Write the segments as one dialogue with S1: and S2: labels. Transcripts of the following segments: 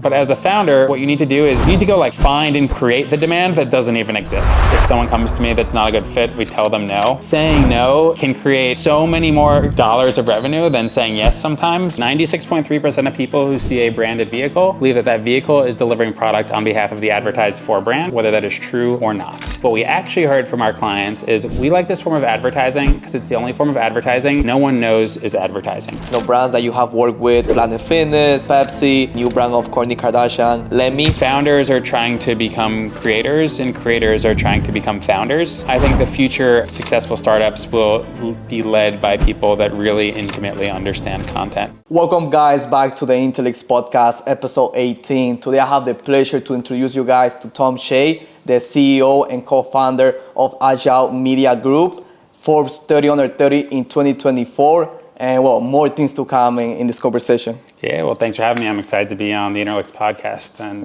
S1: But as a founder, what you need to do is you need to go like find and create the demand that doesn't even exist. If someone comes to me that's not a good fit, we tell them no. Saying no can create so many more dollars of revenue than saying yes sometimes. 96.3% of people who see a branded vehicle believe that that vehicle is delivering product on behalf of the advertised for brand, whether that is true or not. What we actually heard from our clients is we like this form of advertising because it's the only form of advertising no one knows is advertising.
S2: Brands that you have worked with, Planet Fitness, Pepsi, new brand of Kourtney Kardashian, Lemmy.
S1: Founders are trying to become creators and creators are trying to become founders. I think the future successful startups will be led by people that really intimately understand content.
S2: Welcome guys back to the Interlix Podcast, episode 18. Today I have the pleasure to introduce you guys to Tom Shea, the CEO and co-founder of Adgile Media Group, Forbes 30 under 30 in 2024, and well, more things to come in this conversation.
S1: Yeah, well, thanks for having me. I'm excited to be on the Interlix Podcast and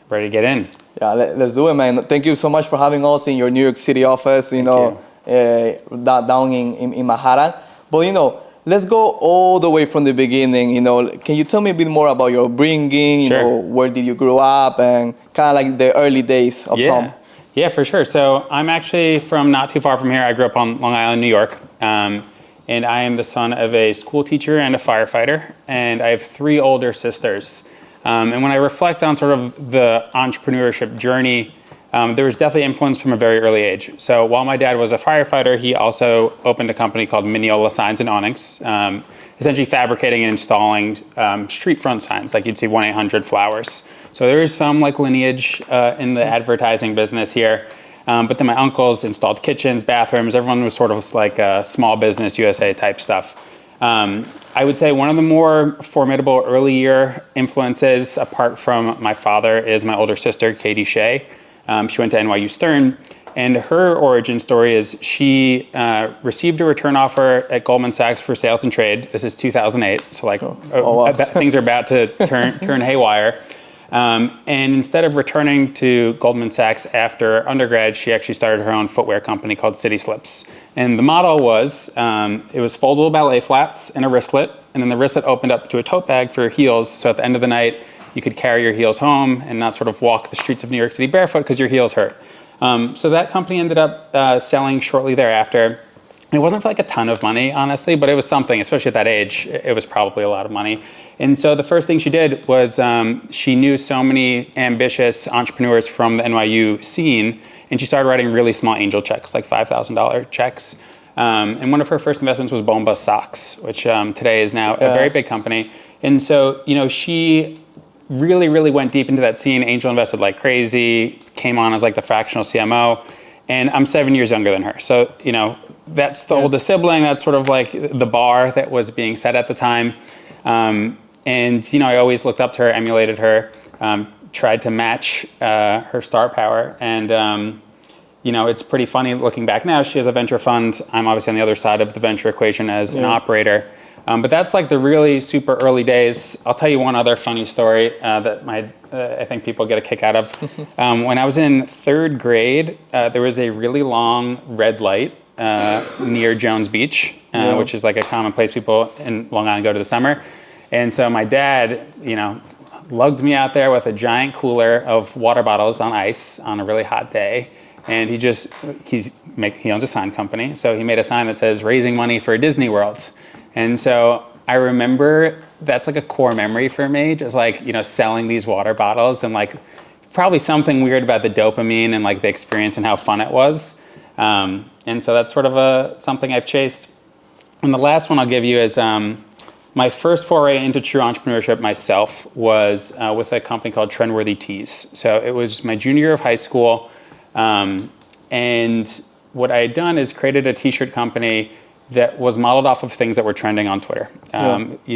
S1: ready to get in.
S2: Yeah, let's do it, man. Thank you so much for having us in your New York City office, down in Manhattan. But, let's go all the way from the beginning. Can you tell me a bit more about your upbringing?
S1: Sure.
S2: Where did you grow up and kind of like the early days of Tom?
S1: Yeah, for sure. So I'm actually from not too far from here. I grew up on Long Island, New York. And I am the son of a school teacher and a firefighter. And I have 3 older sisters. And when I reflect on sort of the entrepreneurship journey, there was definitely influence from a very early age. So while my dad was a firefighter, he also opened a company called Mineola Signs and Awnings, essentially fabricating and installing street front signs, like you'd see 1-800-Flowers. So there is some like lineage in the advertising business here. But then my uncles installed kitchens, bathrooms. Everyone was sort of like a small business USA type stuff. I would say one of the more formidable early year influences, apart from my father, is my older sister, Katie Shea. She went to NYU Stern, and her origin story is she received a return offer at Goldman Sachs for sales and trade. This is 2008, so wow. Things are about to turn haywire. And instead of returning to Goldman Sachs after undergrad, she actually started her own footwear company called City Slips. And the model was, it was foldable ballet flats and a wristlet, and then the wristlet opened up to a tote bag for your heels. So at the end of the night, you could carry your heels home and not sort of walk the streets of New York City barefoot because your heels hurt. So that company ended up selling shortly thereafter. It wasn't for like a ton of money, honestly, but it was something, especially at that age, it was probably a lot of money. And so the first thing she did was she knew so many ambitious entrepreneurs from the NYU scene, and she started writing really small angel checks, like $5,000 checks. And one of her first investments was Bomba Socks, which today is now a very big company. And so, she really went deep into that scene, angel invested like crazy, came on as like the fractional CMO, and I'm 7 years younger than her. So, that's the oldest sibling. That's sort of like the bar that was being set at the time. And, I always looked up to her, emulated her, tried to match her star power. And, it's pretty funny looking back now. She has a venture fund. I'm obviously on the other side of the venture equation as an operator. But that's like the really super early days. I'll tell you one other funny story that I think people get a kick out of. When I was in 3rd grade, there was a really long red light near Jones Beach, which is like a common place people in Long Island go to the summer. And so my dad, lugged me out there with a giant cooler of water bottles on ice on a really hot day. And he owns a sign company. So he made a sign that says raising money for Disney World. And so I remember that's like a core memory for me, just like, selling these water bottles and like probably something weird about the dopamine and like the experience and how fun it was. And so that's sort of something I've chased. And the last one I'll give you is my first foray into true entrepreneurship myself was with a company called Trendworthy Tees. So it was my junior year of high school. And what I had done is created a t-shirt company that was modeled off of things that were trending on Twitter.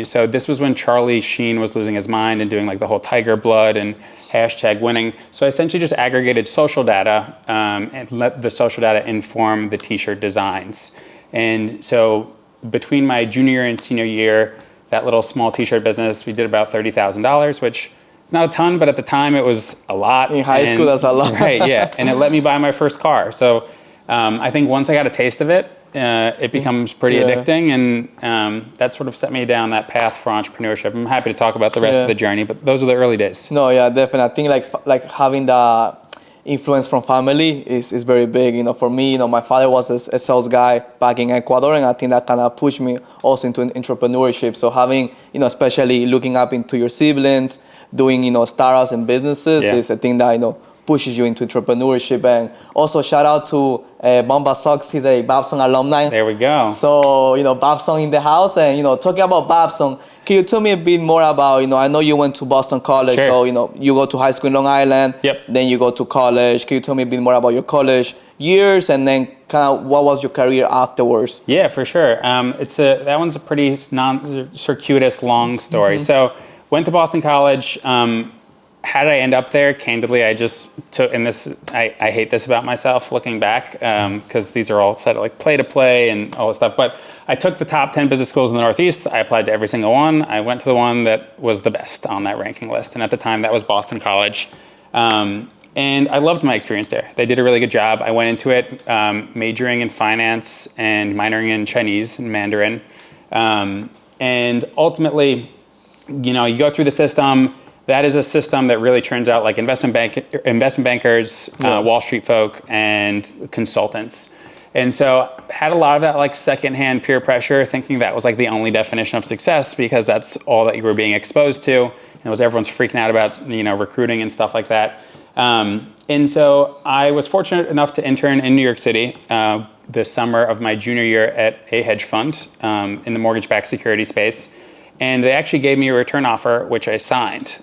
S1: So this was when Charlie Sheen was losing his mind and doing like the whole tiger blood and hashtag winning. So I essentially just aggregated social data and let the social data inform the t-shirt designs. And so between my junior and senior year, that little small t-shirt business, we did about $30,000, which is not a ton, but at the time it was a lot.
S2: In high school, that's a lot.
S1: Right, yeah. And it let me buy my first car. So I think once I got a taste of it, it becomes pretty addicting, and that sort of set me down that path for entrepreneurship. I'm happy to talk about the rest of the journey, but those are the early days.
S2: No, yeah, definitely. I think like having the influence from family is very big. For me, my father was a sales guy back in Ecuador, and I think that kind of pushed me also into entrepreneurship. So having, especially looking up into your siblings, doing, startups and businesses is a thing that, pushes you into entrepreneurship. And also shout out to Bomba Sox. He's a Babson alumni.
S1: There we go.
S2: So, Babson in the house. And, talking about Babson, can you tell me a bit more about, I know you went to Boston College.
S1: Sure.
S2: So, you go to high school in Long Island.
S1: Yep.
S2: Then you go to college. Can you tell me a bit more about your college years, and then kind of what was your career afterwards?
S1: Yeah, for sure. That one's a pretty circuitous, long story. So went to Boston College. How did I end up there? Candidly, I just took, and this, I hate this about myself looking back, because these are all set like play to play and all this stuff. But I took the top 10 business schools in the Northeast. I applied to every single one. I went to the one that was the best on that ranking list. And at the time, that was Boston College. And I loved my experience there. They did a really good job. I went into it majoring in finance and minoring in Chinese and Mandarin. And ultimately, you go through the system. That is a system that really turns out like investment bankers, Wall Street folk, and consultants. And so had a lot of that like secondhand peer pressure, thinking that was like the only definition of success because that's all that you were being exposed to. And it was everyone's freaking out about recruiting and stuff like that. And so I was fortunate enough to intern in New York City the summer of my junior year at a hedge fund in the mortgage-backed security space. And they actually gave me a return offer, which I signed.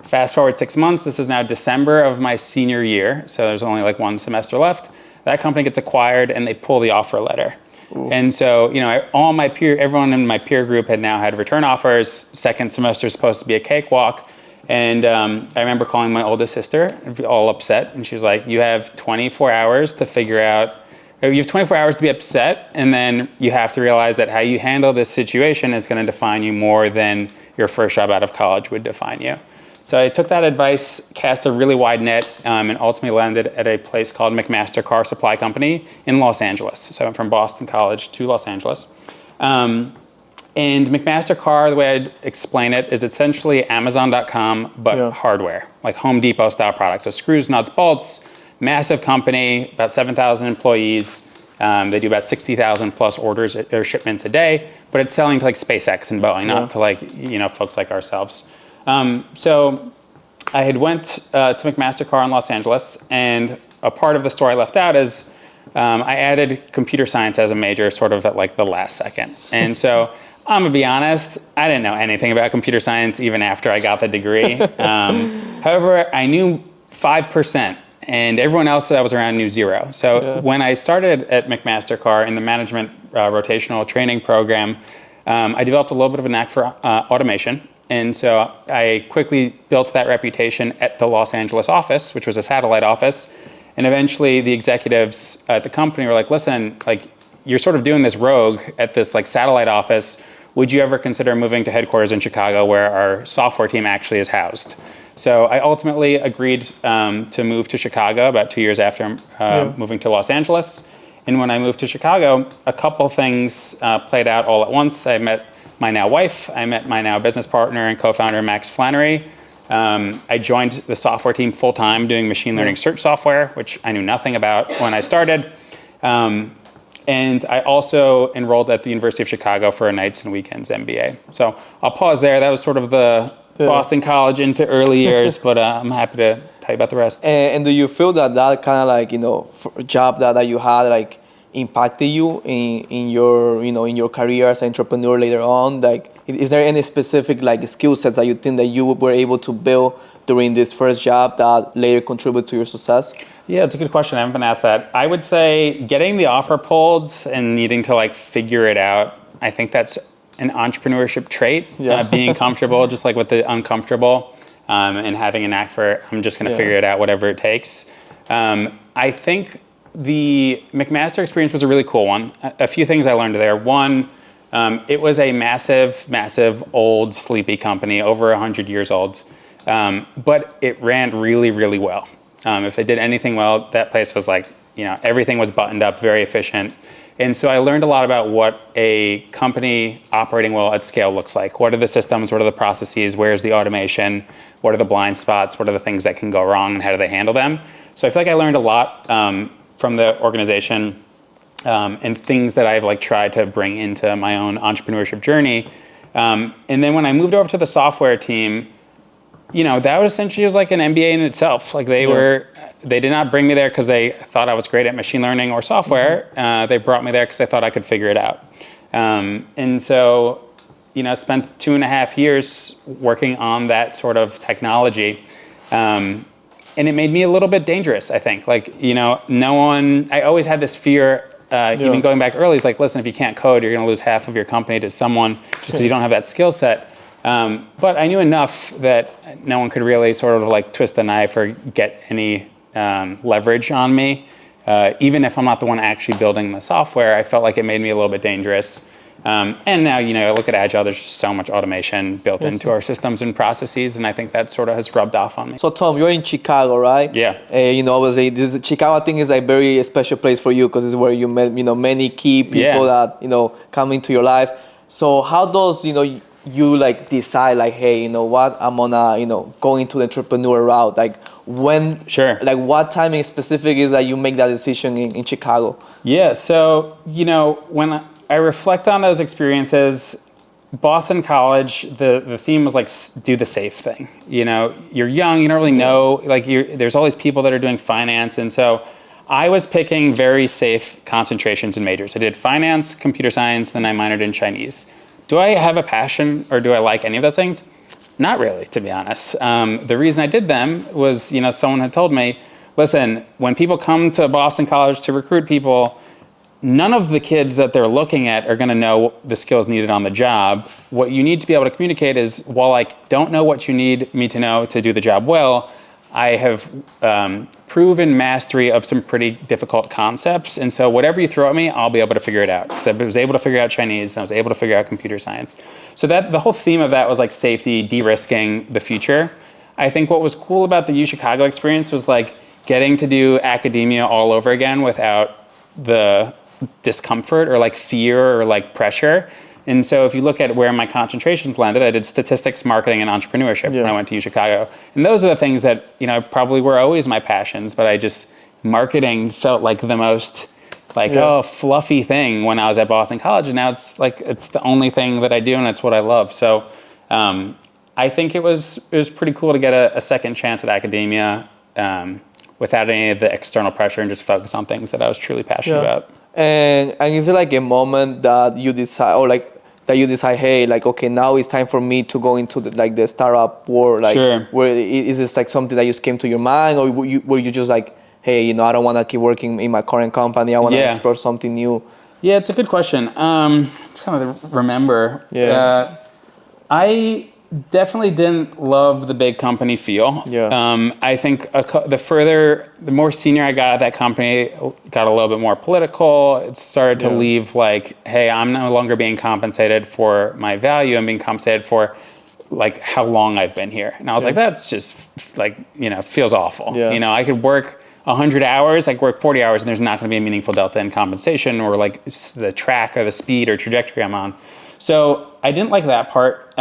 S1: Fast forward 6 months, this is now December of my senior year, so there's only like one semester left. That company gets acquired and they pull the offer letter. Ooh. And so, everyone in my peer group had now had return offers. Second semester is supposed to be a cakewalk. And I remember calling my oldest sister, all upset, and she was like, you have 24 hours to figure out, you have 24 hours to be upset, and then you have to realize that how you handle this situation is going to define you more than your first job out of college would define you. So I took that advice, cast a really wide net, and ultimately landed at a place called McMaster Car Supply Company in Los Angeles. So I went from Boston College to Los Angeles. And McMaster Car, the way I'd explain it, is essentially Amazon.com, but hardware, like Home Depot style products. So screws, nuts, bolts, massive company, about 7,000 employees. They do about 60,000 plus orders or shipments a day, but it's selling to like SpaceX and Boeing, not to like, folks like ourselves. So I had went to McMaster Car in Los Angeles, and a part of the story I left out is I added computer science as a major sort of at like the last second. And so I'm gonna be honest, I didn't know anything about computer science even after I got the degree. However, I knew 5%. And everyone else that I was around knew zero. So when I started at McMaster Car in the management rotational training program, I developed a little bit of a knack for automation. And so I quickly built that reputation at the Los Angeles office, which was a satellite office. And eventually the executives at the company were like, listen, like you're sort of doing this rogue at this like satellite office. Would you ever consider moving to headquarters in Chicago where our software team actually is housed? So I ultimately agreed to move to Chicago about 2 years after moving to Los Angeles. And when I moved to Chicago, a couple things played out all at once. I met my now wife. I met my now business partner and co-founder, Max Flannery. I joined the software team full time doing machine learning search software, which I knew nothing about when I started. And I also enrolled at the University of Chicago for a nights and weekends MBA. So I'll pause there. That was sort of the Boston College into early years, but I'm happy to tell you about the rest.
S2: And do you feel that kind of like, job that you had like impacted you in your career as an entrepreneur later on? Like, is there any specific like skill sets that you think that you were able to build during this first job that later contribute to your success?
S1: Yeah, it's a good question. I haven't been asked that. I would say getting the offer pulled and needing to like figure it out, I think that's an entrepreneurship trait, being comfortable just like with the uncomfortable, and having a knack for I'm just going to figure it out, whatever it takes. I think the McMaster experience was a really cool one. A few things I learned there. One, it was a massive, old, sleepy company, over 100 years old, but it ran really, really well. If it did anything well, that place was like, everything was buttoned up, very efficient. And so I learned a lot about what a company operating well at scale looks like. What are the systems? What are the processes? Where's the automation? What are the blind spots? What are the things that can go wrong, and how do they handle them? So I feel like I learned a lot from the organization and things that I've like tried to bring into my own entrepreneurship journey. And then when I moved over to the software team, that was essentially was like an MBA in itself. Like they did not bring me there because they thought I was great at machine learning or software. They brought me there because they thought I could figure it out. And so, spent 2.5 years working on that sort of technology. And it made me a little bit dangerous, I think. Like, I always had this fear, even going back early, it's like, listen, if you can't code, you're going to lose half of your company to someone because you don't have that skill set. But I knew enough that no one could really sort of like twist the knife or get any leverage on me. Even if I'm not the one actually building the software, I felt like it made me a little bit dangerous. And now, look at Adgile, there's just so much automation built into our systems and processes, and I think that sort of has rubbed off on me.
S2: So Tom, you're in Chicago, right?
S1: Yeah.
S2: Obviously, Chicago, I think, is a very special place for you because it's where you met, many key people that, come into your life. So how does, you like decide like, hey, what, I'm gonna, go into the entrepreneur route? Like when, like what timing specific is that you make that decision in Chicago? Yeah,
S1: so, when I reflect on those experiences, Boston College, the theme was like, do the safe thing. You're young, you don't really know, like there's all these people that are doing finance. And so I was picking very safe concentrations and majors. I did finance, computer science, then I minored in Chinese. Do I have a passion or do I like any of those things? Not really, to be honest. The reason I did them was, someone had told me, listen, when people come to Boston College to recruit people, none of the kids that they're looking at are going to know the skills needed on the job. What you need to be able to communicate is, while I don't know what you need me to know to do the job well, I have proven mastery of some pretty difficult concepts. And so whatever you throw at me, I'll be able to figure it out. Because I was able to figure out Chinese, and I was able to figure out computer science. So that the whole theme of that was like safety, de-risking the future. I think what was cool about the UChicago experience was like getting to do academia all over again without the discomfort or like fear or like pressure. And so if you look at where my concentrations landed, I did statistics, marketing, and entrepreneurship when I went to UChicago. And those are the things that, probably were always my passions, but marketing felt like the most fluffy thing when I was at Boston College. And now it's like, it's the only thing that I do and it's what I love. So I think it was pretty cool to get a second chance at academia without any of the external pressure and just focus on things that I was truly passionate about.
S2: And is there like a moment that you decide, or like that you decide, hey, like, okay, now it's time for me to go into the startup world? Like, where is this like something that just came to your mind, or were you just like, hey, I don't want to keep working in my current company, I want to explore something new? Yeah,
S1: it's a good question. Just kind of remember. I definitely didn't love the big company feel. I think the more senior I got at that company, it got a little bit more political. It started to leave like, hey, I'm no longer being compensated for my value. I'm being compensated for like how long I've been here. And I was like, that's just like, feels awful. I could work 100 hours, I could work 40 hours, and there's not going to be a meaningful delta in compensation or like the track or the speed or trajectory I'm on. So I didn't like that part.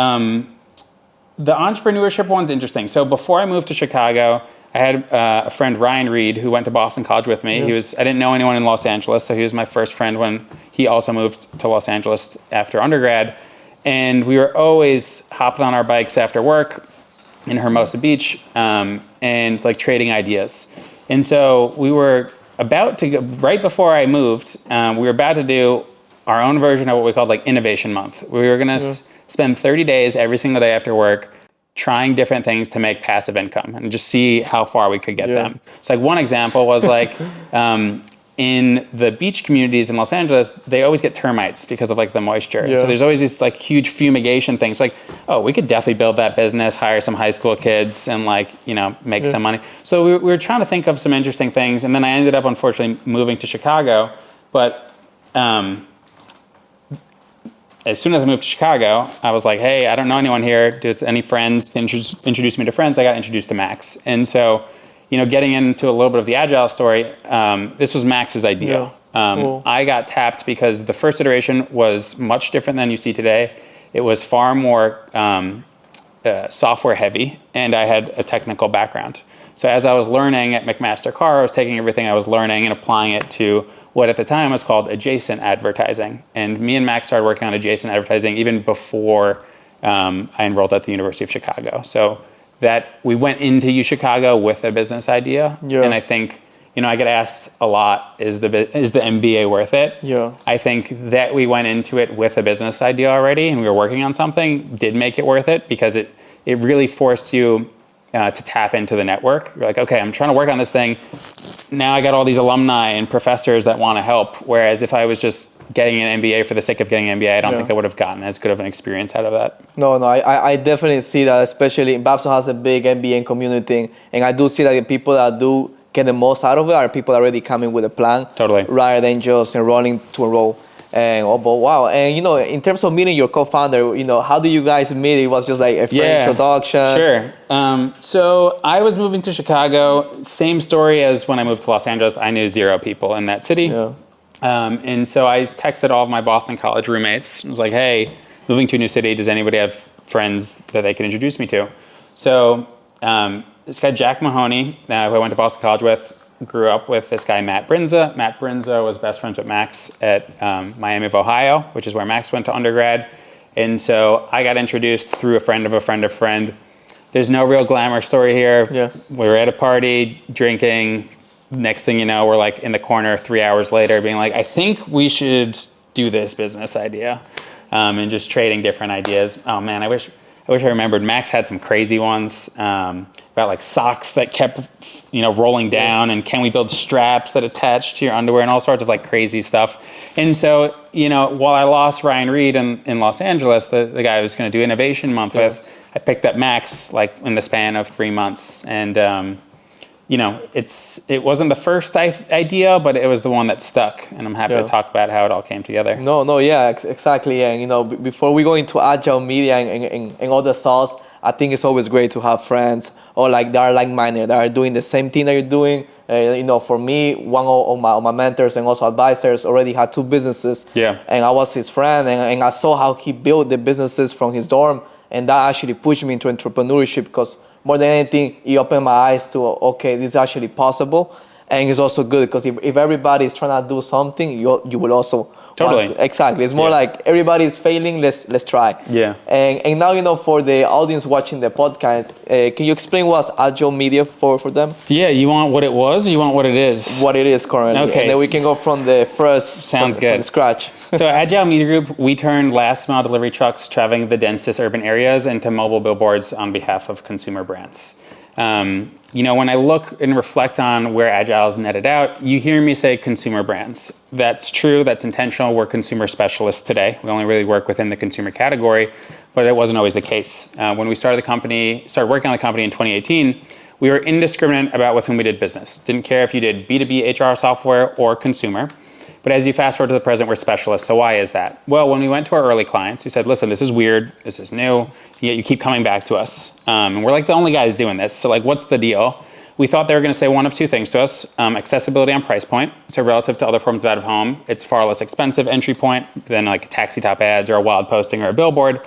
S1: The entrepreneurship one's interesting. So before I moved to Chicago, I had a friend, Ryan Reed, who went to Boston College with me. I didn't know anyone in Los Angeles, so he was my first friend when he also moved to Los Angeles after undergrad. And we were always hopping on our bikes after work in Hermosa Beach and like trading ideas. And so we were about to go, right before I moved, we were about to do our own version of what we called like Innovation Month. We were going to spend 30 days every single day after work trying different things to make passive income and just see how far we could get them. So like one example was like in the beach communities in Los Angeles, they always get termites because of like the moisture. So there's always these like huge fumigation things. Like, oh, we could definitely build that business, hire some high school kids and like, make some money. So we were trying to think of some interesting things. And then I ended up unfortunately moving to Chicago. But as soon as I moved to Chicago, I was like, hey, I don't know anyone here. Does any friends introduce me to friends? I got introduced to Max. And so, getting into a little bit of the Adgile story, this was Max's idea.
S2: Cool.
S1: I got tapped because the first iteration was much different than you see today. It was far more software heavy, and I had a technical background. So as I was learning at McMaster Carr, I was taking everything I was learning and applying it to what at the time was called adjacent advertising. And me and Max started working on adjacent advertising even before I enrolled at the University of Chicago. So that we went into U Chicago with a business idea.
S2: Yeah.
S1: And I think, I get asked a lot, is the MBA worth it?
S2: Yeah.
S1: I think that we went into it with a business idea already and we were working on something, did make it worth it because it really forced you to tap into the network. You're like, okay, I'm trying to work on this thing. Now I got all these alumni and professors that want to help. Whereas if I was just getting an MBA for the sake of getting an MBA, I don't think I would have gotten as good of an experience out of that.
S2: No, I definitely see that, especially Babson has a big MBA community, and I do see that the people that do get the most out of it are people already coming with a plan.
S1: Totally.
S2: Rather than just enrolling to enroll. And but wow, and in terms of meeting your co-founder, how do you guys meet? It was just like a friend introduction.
S1: Sure. So I was moving to Chicago. Same story as when I moved to Los Angeles. I knew 0 people in that city.
S2: Yeah.
S1: And so I texted all of my Boston college roommates. I was like, hey, moving to a new city, does anybody have friends that they can introduce me to? So this guy, Jack Mahoney, who I went to Boston College with, grew up with this guy, Matt Brinza. Matt Brinza was best friends with Max at Miami of Ohio, which is where Max went to undergrad. And so I got introduced through a friend of a friend of a friend. There's no real glamour story here.
S2: Yeah.
S1: We were at a party, drinking. Next thing you know, we're like in the corner 3 hours later being like, I think we should do this business idea, and just trading different ideas. Oh man, I wish I remembered. Max had some crazy ones about like socks that kept, rolling down, and can we build straps that attach to your underwear and all sorts of like crazy stuff. And so, while I lost Ryan Reed in Los Angeles, the guy I was going to do Innovation Month with, I picked up Max like in the span of 3 months. And, it wasn't the first idea, but it was the one that stuck. And I'm happy to talk about how it all came together.
S2: No, yeah, exactly. And, before we go into Adgile Media and all the sauce, I think it's always great to have friends or like that are like-minded, that are doing the same thing that you're doing. For me, one of my mentors and also advisors already had 2 businesses.
S1: Yeah.
S2: And I was his friend, and I saw how he built the businesses from his dorm. And that actually pushed me into entrepreneurship because more than anything, it opened my eyes to, okay, this is actually possible. And it's also good because if everybody is trying to do something, you will also
S1: totally
S2: exactly. It's more like everybody is failing. Let's try.
S1: Yeah.
S2: And now for the audience watching the podcast, can you explain what's Adgile Media for them?
S1: Yeah. You want what it was, or you want what it is?
S2: What it is currently.
S1: Okay.
S2: And then we can go from the first.
S1: Sounds good.
S2: From scratch.
S1: So Adgile Media Group, we turned last mile delivery trucks traveling the densest urban areas into mobile billboards on behalf of consumer brands. When I look and reflect on where Adgile is netted out, you hear me say consumer brands. That's true, that's intentional. We're consumer specialists today. We only really work within the consumer category, but it wasn't always the case. When we started working on the company in 2018, we were indiscriminate about with whom we did business. Didn't care if you did B2B HR software or consumer. But as you fast forward to the present, we're specialists. So why is that? Well, when we went to our early clients, we said, listen, this is weird, this is new, yet you keep coming back to us. And we're like the only guys doing this. So like, what's the deal? We thought they were going to say one of 2 things to us. Accessibility on price point. So relative to other forms of out of home, it's far less expensive entry point than like taxi top ads or a wild posting or a billboard.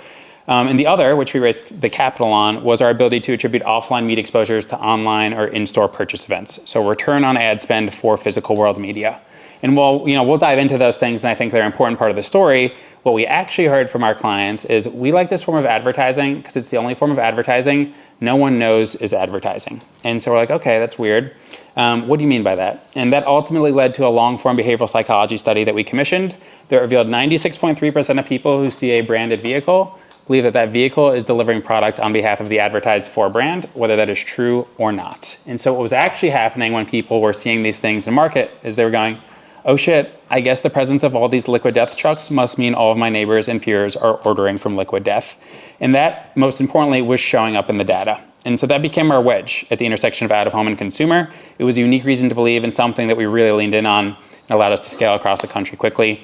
S1: And the other, which we raised the capital on, was our ability to attribute offline media exposures to online or in-store purchase events. So return on ad spend for physical world media. And we'll dive into those things, and I think they're an important part of the story. What we actually heard from our clients is we like this form of advertising because it's the only form of advertising no one knows is advertising. And so we're like, okay, that's weird. What do you mean by that? And that ultimately led to a long-form behavioral psychology study that we commissioned that revealed 96.3% of people who see a branded vehicle believe that vehicle is delivering product on behalf of the advertised for brand, whether that is true or not. And so what was actually happening when people were seeing these things in market is they were going, oh shit, I guess the presence of all these Liquid Death trucks must mean all of my neighbors and peers are ordering from Liquid Death. And that, most importantly, was showing up in the data. And so that became our wedge at the intersection of out-of-home and consumer. It was a unique reason to believe in something that we really leaned in on and allowed us to scale across the country quickly.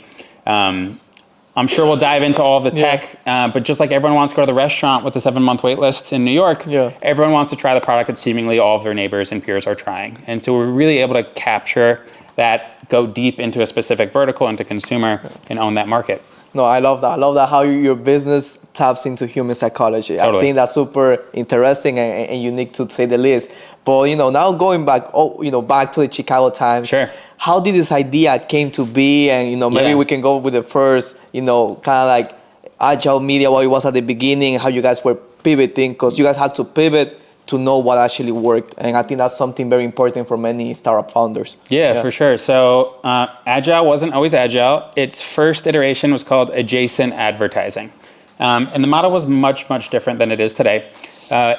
S1: I'm sure we'll dive into all of the tech, but just like everyone wants to go to the restaurant with the 7-month wait list in New York, everyone wants to try the product that seemingly all of their neighbors and peers are trying. And so we're really able to capture that go deep into a specific vertical, into consumer, and own that market.
S2: No, I love that. I love that how your business taps into human psychology.
S1: Totally.
S2: I think that's super interesting and unique to say the least. But now going back, back to the Chicago Times.
S1: Sure.
S2: How did this idea came to be? And maybe we can go with the first, kind of like Adgile Media, what it was at the beginning, how you guys were pivoting, because you guys had to pivot to know what actually worked. And I think that's something very important for many startup founders.
S1: Yeah, for sure. So Agile wasn't always Agile. Its first iteration was called adjacent advertising. And the model was much, much different than it is today.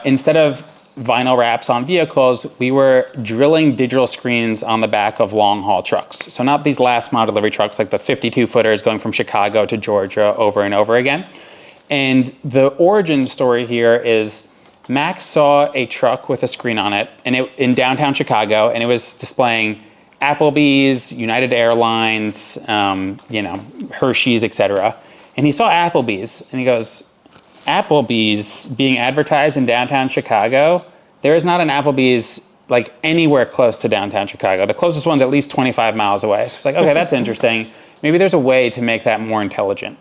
S1: Instead of vinyl wraps on vehicles, we were drilling digital screens on the back of long haul trucks. So not these last mile delivery trucks like the 52 footers going from Chicago to Georgia over and over again. And the origin story here is Max saw a truck with a screen on it in downtown Chicago, and it was displaying Applebee's, United Airlines, Hershey's, etc. And he saw Applebee's, and he goes, Applebee's being advertised in downtown Chicago? There is not an Applebee's like anywhere close to downtown Chicago. The closest one's at least 25 miles away. So it's like, okay, that's interesting. Maybe there's a way to make that more intelligent.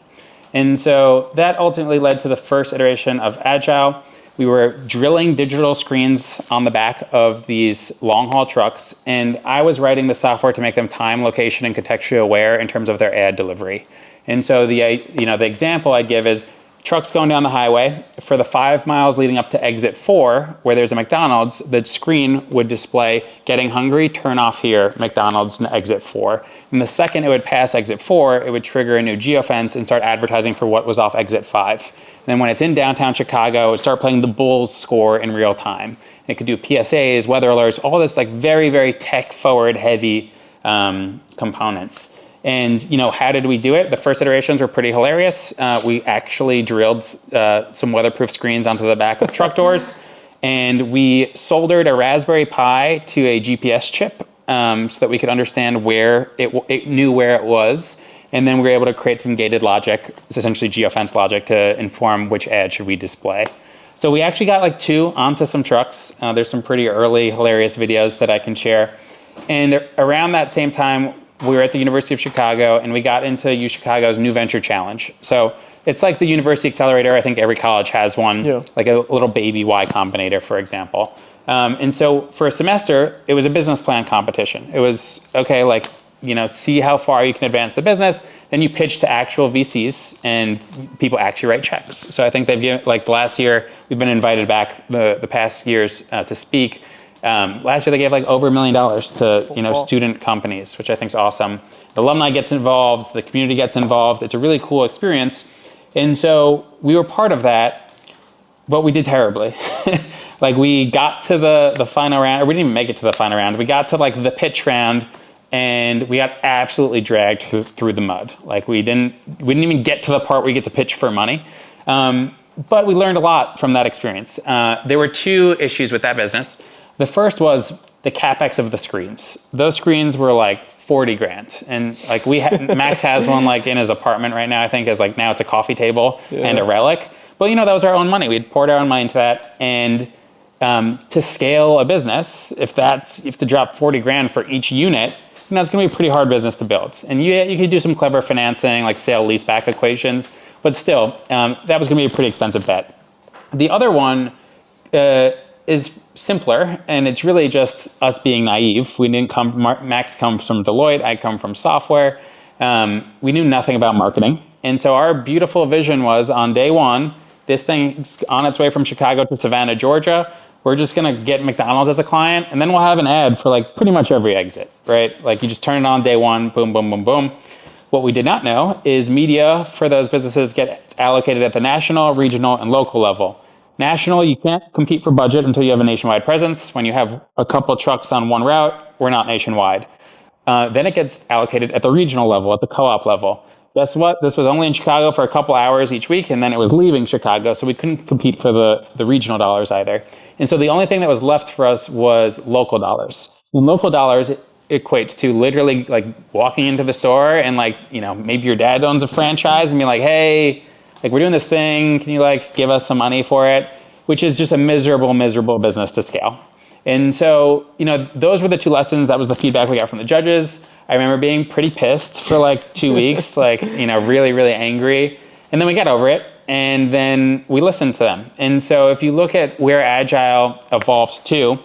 S1: And so that ultimately led to the first iteration of Agile. We were drilling digital screens on the back of these long haul trucks, and I was writing the software to make them time, location, and contextually aware in terms of their ad delivery. And so the example I'd give is trucks going down the highway. For the 5 miles leading up to exit 4, where there's a McDonald's, the screen would display getting hungry, turn off here, McDonald's, and exit 4. And the second it would pass exit 4, it would trigger a new geofence and start advertising for what was off exit 5. And then when it's in downtown Chicago, it would start playing the Bulls score in real time. And it could do PSAs, weather alerts, all this like very, very tech forward heavy components. And how did we do it? The first iterations were pretty hilarious. We actually drilled some weatherproof screens onto the back of truck doors, and we soldered a Raspberry Pi to a GPS chip so that we could understand where it knew where it was. And then we were able to create some gated logic, it's essentially geofence logic, to inform which ad should we display. So we actually got like 2 onto some trucks. There's some pretty early hilarious videos that I can share. And around that same time, we were at the University of Chicago, and we got into UChicago's New Venture Challenge. So it's like the University Accelerator. I think every college has one, like a little baby Y Combinator, for example. And so for a semester, it was a business plan competition. It was, okay, see how far you can advance the business. Then you pitch to actual VCs, and people actually write checks. So I think they've given, like last year, we've been invited back the past years to speak. Last year they gave like over $1 million to student companies, which I think is awesome. The alumni gets involved, the community gets involved. It's a really cool experience. And so we were part of that, but we did terribly. Like we got to the final round, or we didn't even make it to the final round. We got to like the pitch round, and we got absolutely dragged through the mud. Like we didn't even get to the part where you get to pitch for money. But we learned a lot from that experience. There were 2 issues with that business. The first was the CapEx of the screens. Those screens were like 40 grand. And like Max has one like in his apartment right now, I think is like, now it's a coffee table and a relic. But that was our own money. We'd poured our own money into that. And to scale a business, if you have to drop 40 grand for each unit, it's going to be a pretty hard business to build. And you could do some clever financing, like sale leaseback equations, but still, that was going to be a pretty expensive bet. The other one is simpler, and it's really just us being naive. We didn't Max comes from Deloitte, I come from software. We knew nothing about marketing. And so our beautiful vision was, on day 1, this thing's on its way from Chicago to Savannah, Georgia. We're just gonna get McDonald's as a client, and then we'll have an ad for like pretty much every exit, right? Like you just turn it on day 1, boom, boom, boom, boom. What we did not know is media for those businesses gets allocated at the national, regional, and local level. National, you can't compete for budget until you have a nationwide presence. When you have a couple trucks on one route, we're not nationwide. Then it gets allocated at the regional level, at the co-op level. Guess what? This was only in Chicago for a couple hours each week, and then it was leaving Chicago, so we couldn't compete for the regional dollars either. And so the only thing that was left for us was local dollars. And local dollars equates to literally like walking into the store and maybe your dad owns a franchise and be like, hey, we're doing this thing, can you give us some money for it? Which is just a miserable, miserable business to scale. And so, those were the two lessons. That was the feedback we got from the judges. I remember being pretty pissed for like 2 weeks, really, really angry. And then we got over it, and then we listened to them. And so if you look at where Adgile evolved to,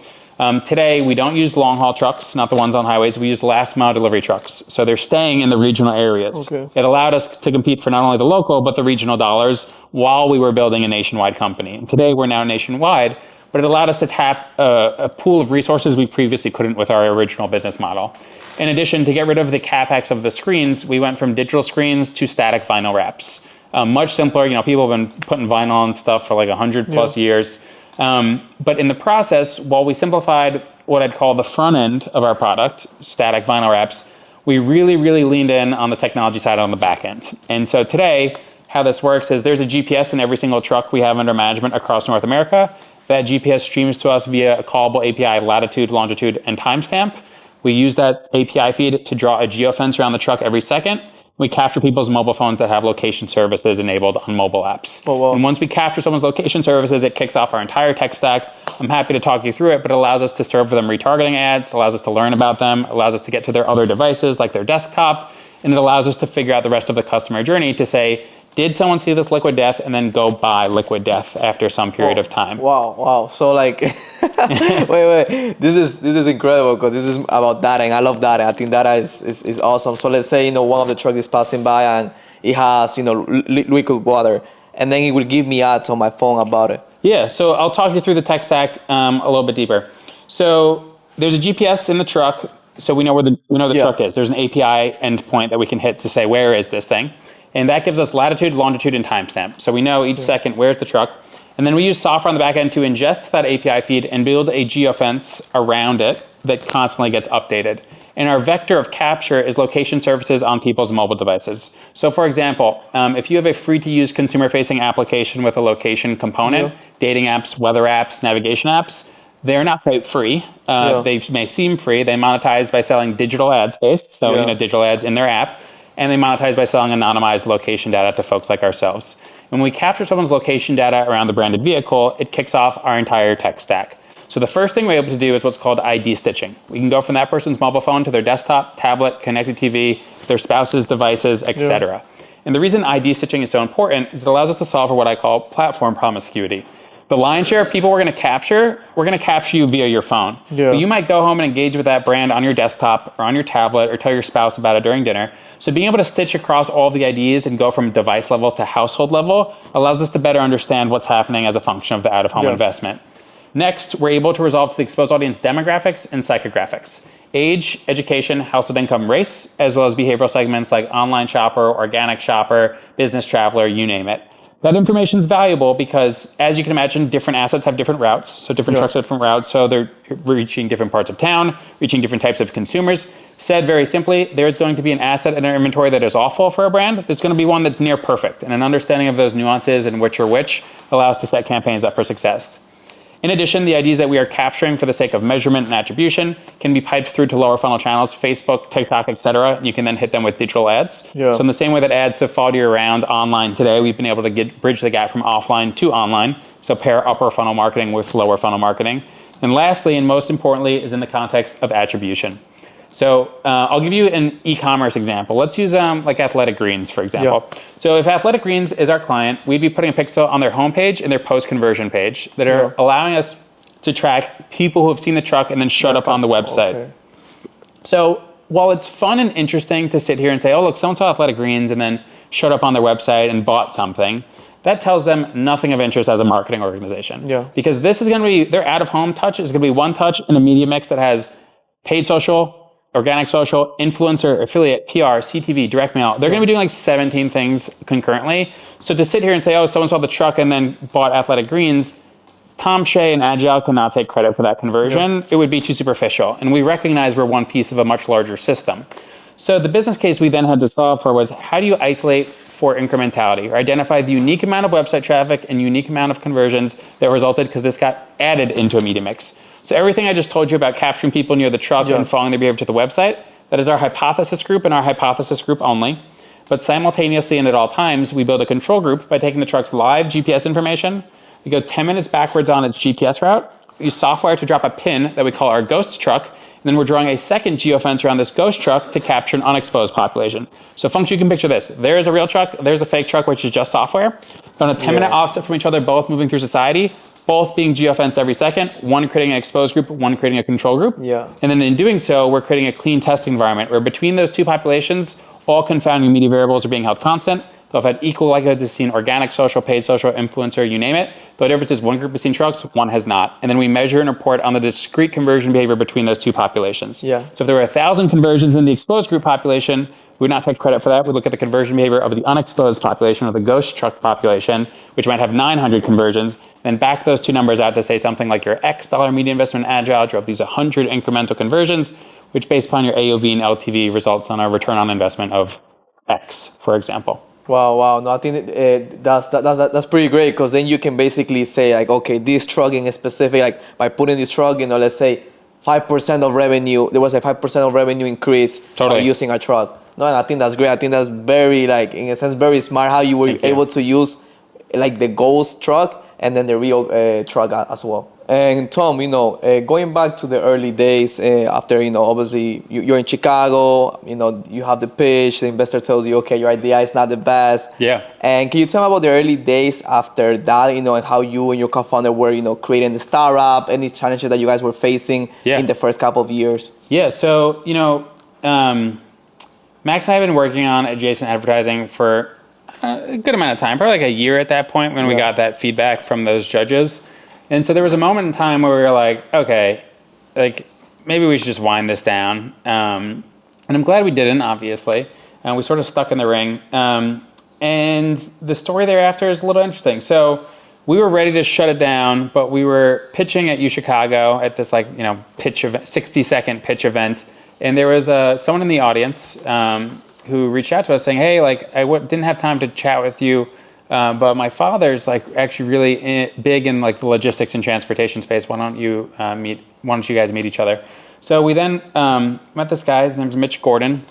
S1: today we don't use long haul trucks, not the ones on highways. We use last mile delivery trucks. So they're staying in the regional areas.
S2: Okay.
S1: It allowed us to compete for not only the local, but the regional dollars while we were building a nationwide company. And today we're now nationwide, but it allowed us to tap a pool of resources we previously couldn't with our original business model. In addition, to get rid of the capex of the screens, we went from digital screens to static vinyl wraps. Much simpler. People have been putting vinyl on stuff for like 100 plus years. But in the process, while we simplified what I'd call the front end of our product, static vinyl wraps, we really, really leaned in on the technology side on the back end. And so today, how this works is there's a GPS in every single truck we have under management across North America. That GPS streams to us via a callable API, latitude, longitude, and timestamp. We use that API feed to draw a geofence around the truck every second. We capture people's mobile phones that have location services enabled on mobile apps.
S2: Oh, wow.
S1: And once we capture someone's location services, it kicks off our entire tech stack. I'm happy to talk you through it, but it allows us to serve them retargeting ads, allows us to learn about them, allows us to get to their other devices like their desktop, and it allows us to figure out the rest of the customer journey to say, did someone see this liquid death, and then go buy liquid death after some period of time.
S2: Wow. So wait. This is incredible because this is about data, and I love data. I think data is awesome. So let's say, one of the trucks is passing by and it has, liquid water, and then it will give me ads on my phone about it.
S1: Yeah, so I'll talk you through the tech stack a little bit deeper. So there's a GPS in the truck, so we know where the truck is. There's an API endpoint that we can hit to say, where is this thing? And that gives us latitude, longitude, and timestamp. So we know each second where's the truck. And then we use software on the back end to ingest that API feed and build a geofence around it that constantly gets updated. And our vector of capture is location services on people's mobile devices. So for example, if you have a free-to-use consumer-facing application with a location component, dating apps, weather apps, navigation apps, they're not quite free. They may seem free. They monetize by selling digital ad space, so digital ads in their app. And they monetize by selling anonymized location data to folks like ourselves. When we capture someone's location data around the branded vehicle, it kicks off our entire tech stack. So the first thing we're able to do is what's called ID stitching. We can go from that person's mobile phone to their desktop, tablet, connected TV, their spouse's devices, etc. And the reason ID stitching is so important is it allows us to solve for what I call platform promiscuity. The lion's share of people we're going to capture you via your phone. But you might go home and engage with that brand on your desktop or on your tablet or tell your spouse about it during dinner. So being able to stitch across all the IDs and go from device level to household level allows us to better understand what's happening as a function of the out-of-home investment. Next, we're able to resolve to the exposed audience demographics and psychographics. Age, education, household income, race, as well as behavioral segments like online shopper, organic shopper, business traveler, you name it. That information is valuable because, as you can imagine, different assets have different routes. So different trucks have different routes. So they're reaching different parts of town, reaching different types of consumers. Said very simply, there's going to be an asset in our inventory that is awful for a brand. There's going to be one that's near perfect. And an understanding of those nuances and which are which allows us to set campaigns up for success. In addition, the IDs that we are capturing for the sake of measurement and attribution can be piped through to lower funnel channels, Facebook, TikTok, etc. You can then hit them with digital ads. So in the same way that ads have followed you around online today, we've been able to bridge the gap from offline to online. So pair upper funnel marketing with lower funnel marketing. And lastly, and most importantly, is in the context of attribution. So I'll give you an e-commerce example. Let's use like Athletic Greens, for example. So if Athletic Greens is our client, we'd be putting a pixel on their homepage and their post-conversion page that are allowing us to track people who have seen the truck and then showed up on the website. So while it's fun and interesting to sit here and say, oh, look, someone saw Athletic Greens and then showed up on their website and bought something, that tells them nothing of interest as a marketing organization. Because this is going to be, their out-of-home touch is going to be one touch in a media mix that has paid social, organic social, influencer, affiliate, PR, CTV, direct mail. They're going to be doing like 17 things concurrently. So to sit here and say, oh, someone saw the truck and then bought Athletic Greens, Tom Shea and Adgile cannot take credit for that conversion. It would be too superficial. And we recognize we're one piece of a much larger system. So the business case we then had to solve for was, how do you isolate for incrementality or identify the unique amount of website traffic and unique amount of conversions that resulted because this got added into a media mix. So everything I just told you about capturing people near the truck and following their behavior to the website, that is our hypothesis group and our hypothesis group only. But simultaneously and at all times, we build a control group by taking the truck's live GPS information. We go 10 minutes backwards on its GPS route, use software to drop a pin that we call our ghost truck. And then we're drawing a second geofence around this ghost truck to capture an unexposed population. So function, you can picture this. There is a real truck, there's a fake truck, which is just software. On a 10-minute offset from each other, both moving through society, both being geofenced every second, one creating an exposed group, one creating a control group.
S2: Yeah.
S1: And then in doing so, we're creating a clean testing environment where between those two populations, all confounding media variables are being held constant. They'll have had equal likelihood to see an organic social, paid social, influencer, you name it. The difference is one group has seen trucks, one has not. And then we measure and report on the discrete conversion behavior between those two populations.
S2: Yeah.
S1: So if there were 1,000 conversions in the exposed group population, we would not take credit for that. We look at the conversion behavior of the unexposed population or the ghost truck population, which might have 900 conversions, then back those two numbers out to say something like your X dollar media investment in Adgile drove these 100 incremental conversions, which based upon your AOV and LTV results on a return on investment of X, for example.
S2: Wow. No, I think that's pretty great, because then you can basically say like, okay, this truck in specific, like by putting this truck, let's say 5% of revenue, there was a 5% of revenue increase by using a truck. No, and I think that's great. I think that's very, like, in a sense, very smart how you were able to use like the ghost truck and then the real truck as well. And Tom, going back to the early days after, obviously you're in Chicago, you have the pitch, the investor tells you, okay, your idea is not the best.
S1: Yeah.
S2: And can you tell me about the early days after that, and how you and your co-founder were, creating the startup, any challenges that you guys were facing in the first couple of years?
S1: Yeah, so, Max and I have been working on adjacent advertising for a good amount of time, probably like a year at that point when we got that feedback from those judges. And so there was a moment in time where we were like, okay, like maybe we should just wind this down. And I'm glad we didn't, obviously. We sort of stuck in the ring. And the story thereafter is a little interesting. So we were ready to shut it down, but we were pitching at UChicago at this pitch event, 60-second pitch event. And there was someone in the audience who reached out to us saying, hey, didn't have time to chat with you, but my father's actually really big in the logistics and transportation space. Why don't you guys meet each other? So we then met this guy. His name's Mitch Gordon.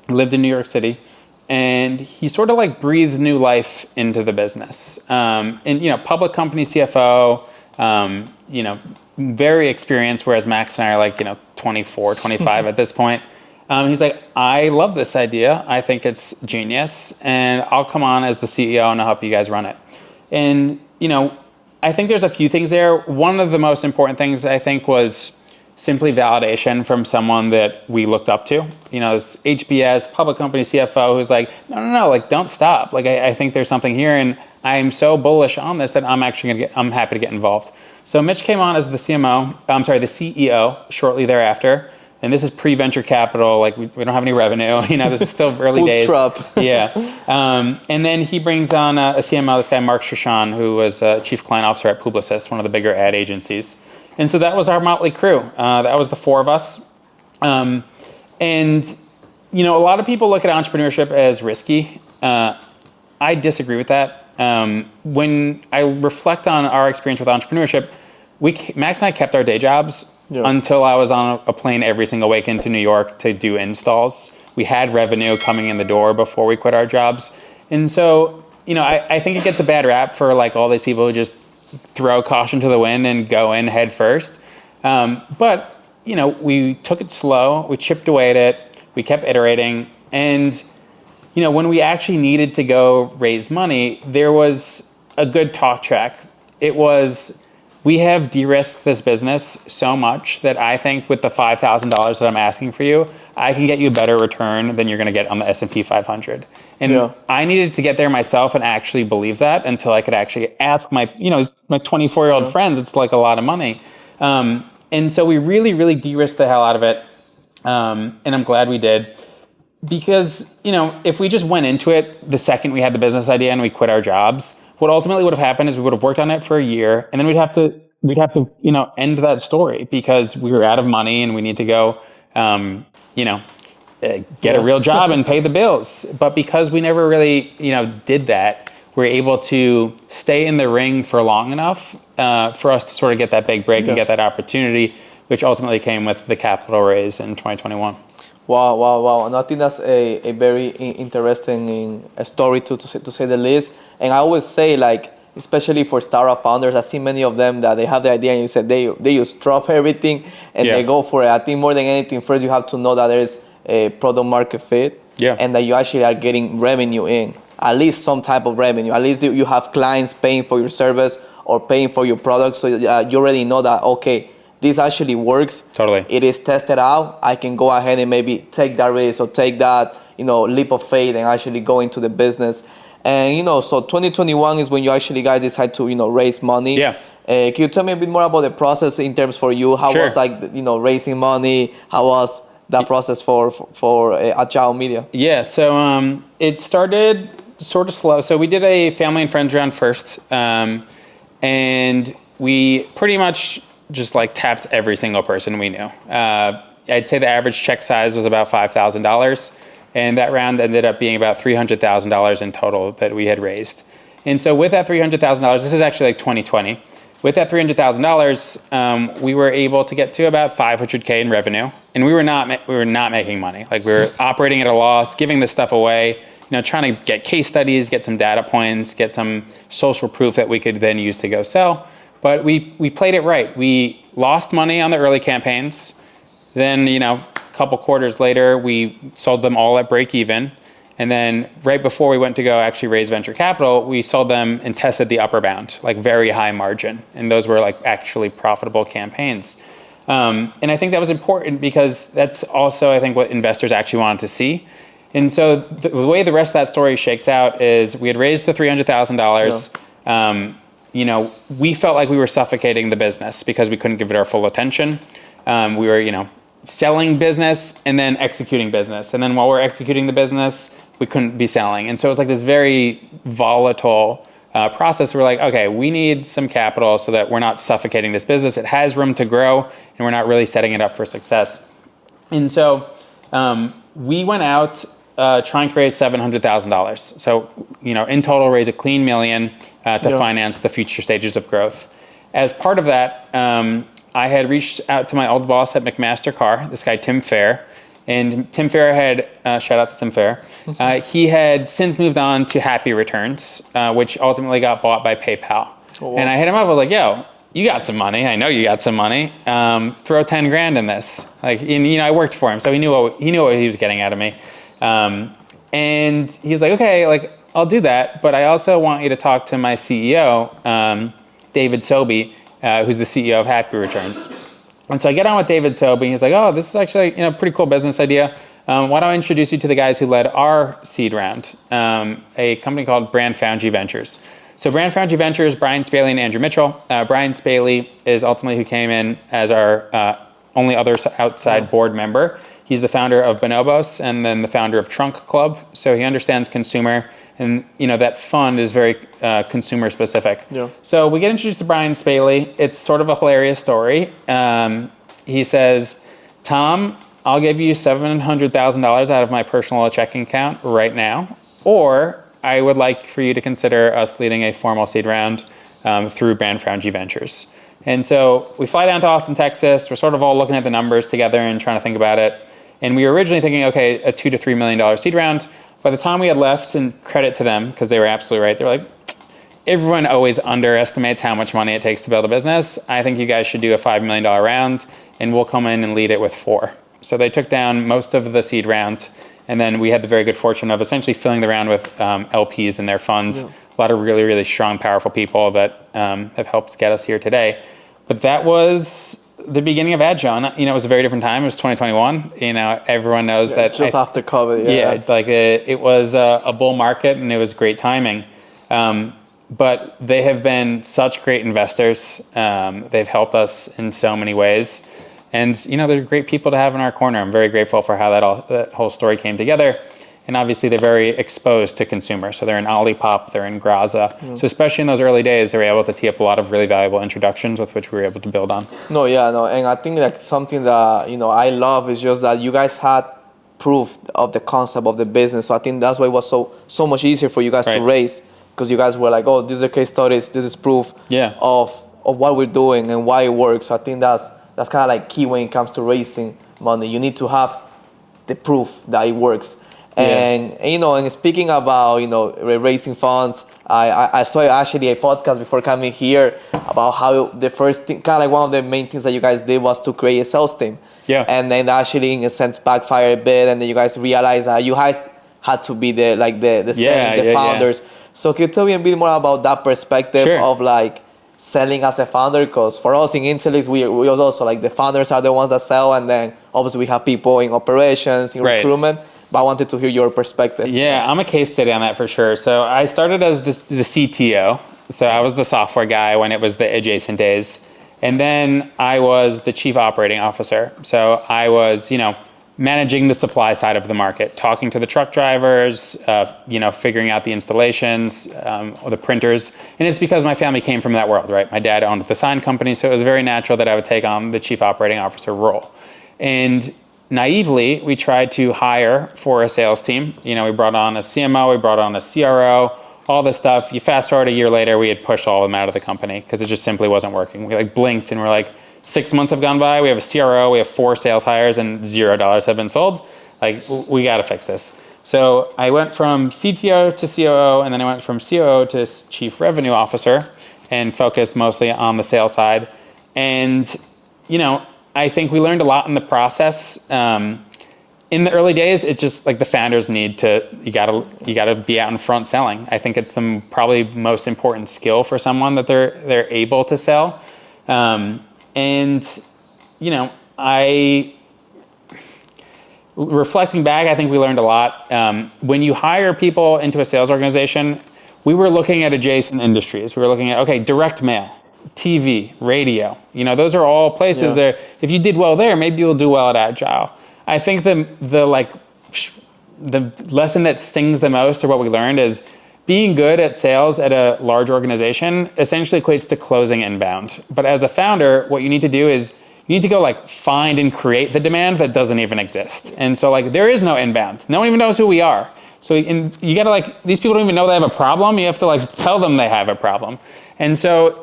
S1: He lived in New York City, and he sort of breathed new life into the business. And public company CFO, very experienced, whereas Max and I are 24, 25 at this point. He's like, I love this idea. I think it's genius, and I'll come on as the CEO and I'll help you guys run it. And, I think there's a few things there. One of the most important things I think was simply validation from someone that we looked up to. This HBS, public company CFO, who's like, no, don't stop. I think there's something here, and I'm so bullish on this that I'm happy to get involved. So Mitch came on as the CEO shortly thereafter. And this is pre-venture capital, we don't have any revenue. This is still early days. Yeah. And then he brings on a CMO, this guy, Mark Shashan, who was chief client officer at Publicis, one of the bigger ad agencies. And so that was our motley crew. That was the four of us. And, a lot of people look at entrepreneurship as risky. I disagree with that. When I reflect on our experience with entrepreneurship, Max and I kept our day jobs until I was on a plane every single week into New York to do installs. We had revenue coming in the door before we quit our jobs. And so, I think it gets a bad rap for all these people who just throw caution to the wind and go in head first. But, we took it slow, we chipped away at it, we kept iterating. And, when we actually needed to go raise money, there was a good talk track. It was, we have de-risked this business so much that I think with the $5,000 that I'm asking for you, I can get you a better return than you're going to get on the S&P 500. And I needed to get there myself and actually believe that until I could actually ask my 24-year-old friends. It's a lot of money. And so we really, really de-risked the hell out of it. And I'm glad we did. Because, if we just went into it the second we had the business idea and we quit our jobs, what ultimately would have happened is we would have worked on it for a year, and then we'd have to end that story because we were out of money and we need to go, get a real job and pay the bills. But because we never really, did that, we're able to stay in the ring for long enough for us to sort of get that big break and get that opportunity, which ultimately came with the capital raise in 2021.
S2: Wow. And I think that's a very interesting story to say the least. And I always say, especially for startup founders. I see many of them that they have the idea and you said they just drop everything and they go for it. I think more than anything, first you have to know that there's a product market fit and that you actually are getting revenue in, at least some type of revenue. At least you have clients paying for your service or paying for your product. So you already know that, okay, this actually works.
S1: Totally.
S2: It is tested out. I can go ahead and maybe take that risk or take that, leap of faith and actually go into the business. And, so 2021 is when you actually guys decide to, raise money.
S1: Yeah.
S2: Can you tell me a bit more about the process in terms for you? How was raising money? How was that process for Adgile Media?
S1: Yeah. So it started sort of slow. So we did a family and friends round first. And we pretty much just tapped every single person we knew. I'd say the average check size was about $5,000. And that round ended up being about $300,000 in total that we had raised. And so with that $300,000, this is actually 2020. With that $300,000, we were able to get to about $500K in revenue. And we were not making money. We were operating at a loss, giving this stuff away, trying to get case studies, get some data points, get some social proof that we could then use to go sell. But we played it right. We lost money on the early campaigns. Then, a couple quarters later, we sold them all at break even. And then right before we went to go actually raise venture capital, we sold them and tested the upper bound, very high margin. And those were actually profitable campaigns. And I think that was important because that's also, I think, what investors actually wanted to see. And so the way the rest of that story shakes out is we had raised the $300,000. We felt like we were suffocating the business because we couldn't give it our full attention. We were, selling business and then executing business. And then while we're executing the business, we couldn't be selling. And so it was this very volatile process. We're okay, we need some capital so that we're not suffocating this business. It has room to grow and we're not really setting it up for success. And so we went out trying to raise $700,000. So, in total raise a clean $1 million to finance the future stages of growth. As part of that, I had reached out to my old boss at McMaster Carr, this guy, Tim Fair. And Tim Fair had, shout out to Tim Fair, he had since moved on to Happy Returns, which ultimately got bought by PayPal. Oh, wow. And I hit him up, I was yo, you got some money. I know you got some money. Throw 10 grand in this. I worked for him, so he knew what he was getting out of me. And he was okay, I'll do that. But I also want you to talk to my CEO, David Sobey, who's the CEO of Happy Returns. And so I get on with David Sobey. He's oh, this is actually a pretty cool business idea. Why don't I introduce you to the guys who led our seed round, a company called Brand Foundry Ventures. So Brand Foundry Ventures, Brian Spaley and Andrew Mitchell. Brian Spaley is ultimately who came in as our only other outside board member. He's the founder of Bonobos and then the founder of Trunk Club. So he understands consumer. And that fund is very consumer specific. Yeah. So we get introduced to Brian Spaley. It's sort of a hilarious story. He says, Tom, I'll give you $700,000 out of my personal checking account right now, or I would like for you to consider us leading a formal seed round through Brand Foundry Ventures. And so we fly down to Austin, Texas. We're sort of all looking at the numbers together and trying to think about it. And we were originally thinking, okay, a $2 to $3 million seed round. By the time we had left, and credit to them, because they were absolutely right, they were everyone always underestimates how much money it takes to build a business. I think you guys should do a $5 million round, and we'll come in and lead it with 4. So they took down most of the seed round, and then we had the very good fortune of essentially filling the round with LPs in their fund. Yeah. A lot of really, really strong, powerful people that have helped get us here today. But that was the beginning of Adgile. It was a very different time. It was 2021. Everyone knows that.
S2: Just after COVID.
S1: Yeah. It was a bull market and it was great timing. But they have been such great investors. They've helped us in so many ways. And, they're great people to have in our corner. I'm very grateful for how that whole story came together. And obviously they're very exposed to consumers. So they're in Olipop, they're in Graza. Mm. So especially in those early days, they were able to tee up a lot of really valuable introductions with which we were able to build on.
S2: And I think something that, I love is just that you guys had proof of the concept of the business. So I think that's why it was so much easier for you guys to raise, because you guys were oh, these are case studies, this is proof of what we're doing and why it works. So I think that's kind of key when it comes to raising money. You need to have the proof that it works. And and speaking about raising funds, I saw actually a podcast before coming here about how the first thing, kind of like one of the main things that you guys did was to create a sales team.
S1: Yeah.
S2: And then actually in a sense backfired a bit, and then you guys realized that you guys had to be the founders. So can you tell me a bit more about that perspective of like selling as a founder? Because for us in Interlix, we was also like the founders are the ones that sell, and then obviously we have people in operations, in recruitment. But I wanted to hear your perspective.
S1: Yeah, I'm a case study on that for sure. So I started as the CTO. So I was the software guy when it was the adjacent days. And then I was the chief operating officer. So I was, managing the supply side of the market, talking to the truck drivers, figuring out the installations, or the printers. And it's because my family came from that world, right? My dad owned the sign company, so it was very natural that I would take on the chief operating officer role. And naively, we tried to hire for a sales team. We brought on a CMO, we brought on a CRO, all this stuff. You fast forward a year later, we had pushed all of them out of the company because it just simply wasn't working. We blinked and we're like, 6 months have gone by, we have a CRO, we have 4 sales hires and $0 have been sold. We got to fix this. So I went from CTO to COO, and then I went from COO to chief revenue officer and focused mostly on the sales side. And, I think we learned a lot in the process. In the early days, it's just like the founders need to, you gotta be out in front selling. I think it's the probably most important skill for someone that they're able to sell. Reflecting back, I think we learned a lot. When you hire people into a sales organization, we were looking at adjacent industries. We were looking at, direct mail, TV, radio. Those are all places that if you did well there, maybe you'll do well at Adgile. I think the lesson that stings the most, or what we learned, is being good at sales at a large organization essentially equates to closing inbound. But as a founder, what you need to do is you need to go find and create the demand that doesn't even exist. And so there is no inbound. No one even knows who we are. So you gotta these people don't even know they have a problem. You have to tell them they have a problem. And so,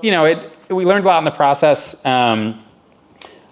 S1: we learned a lot in the process. I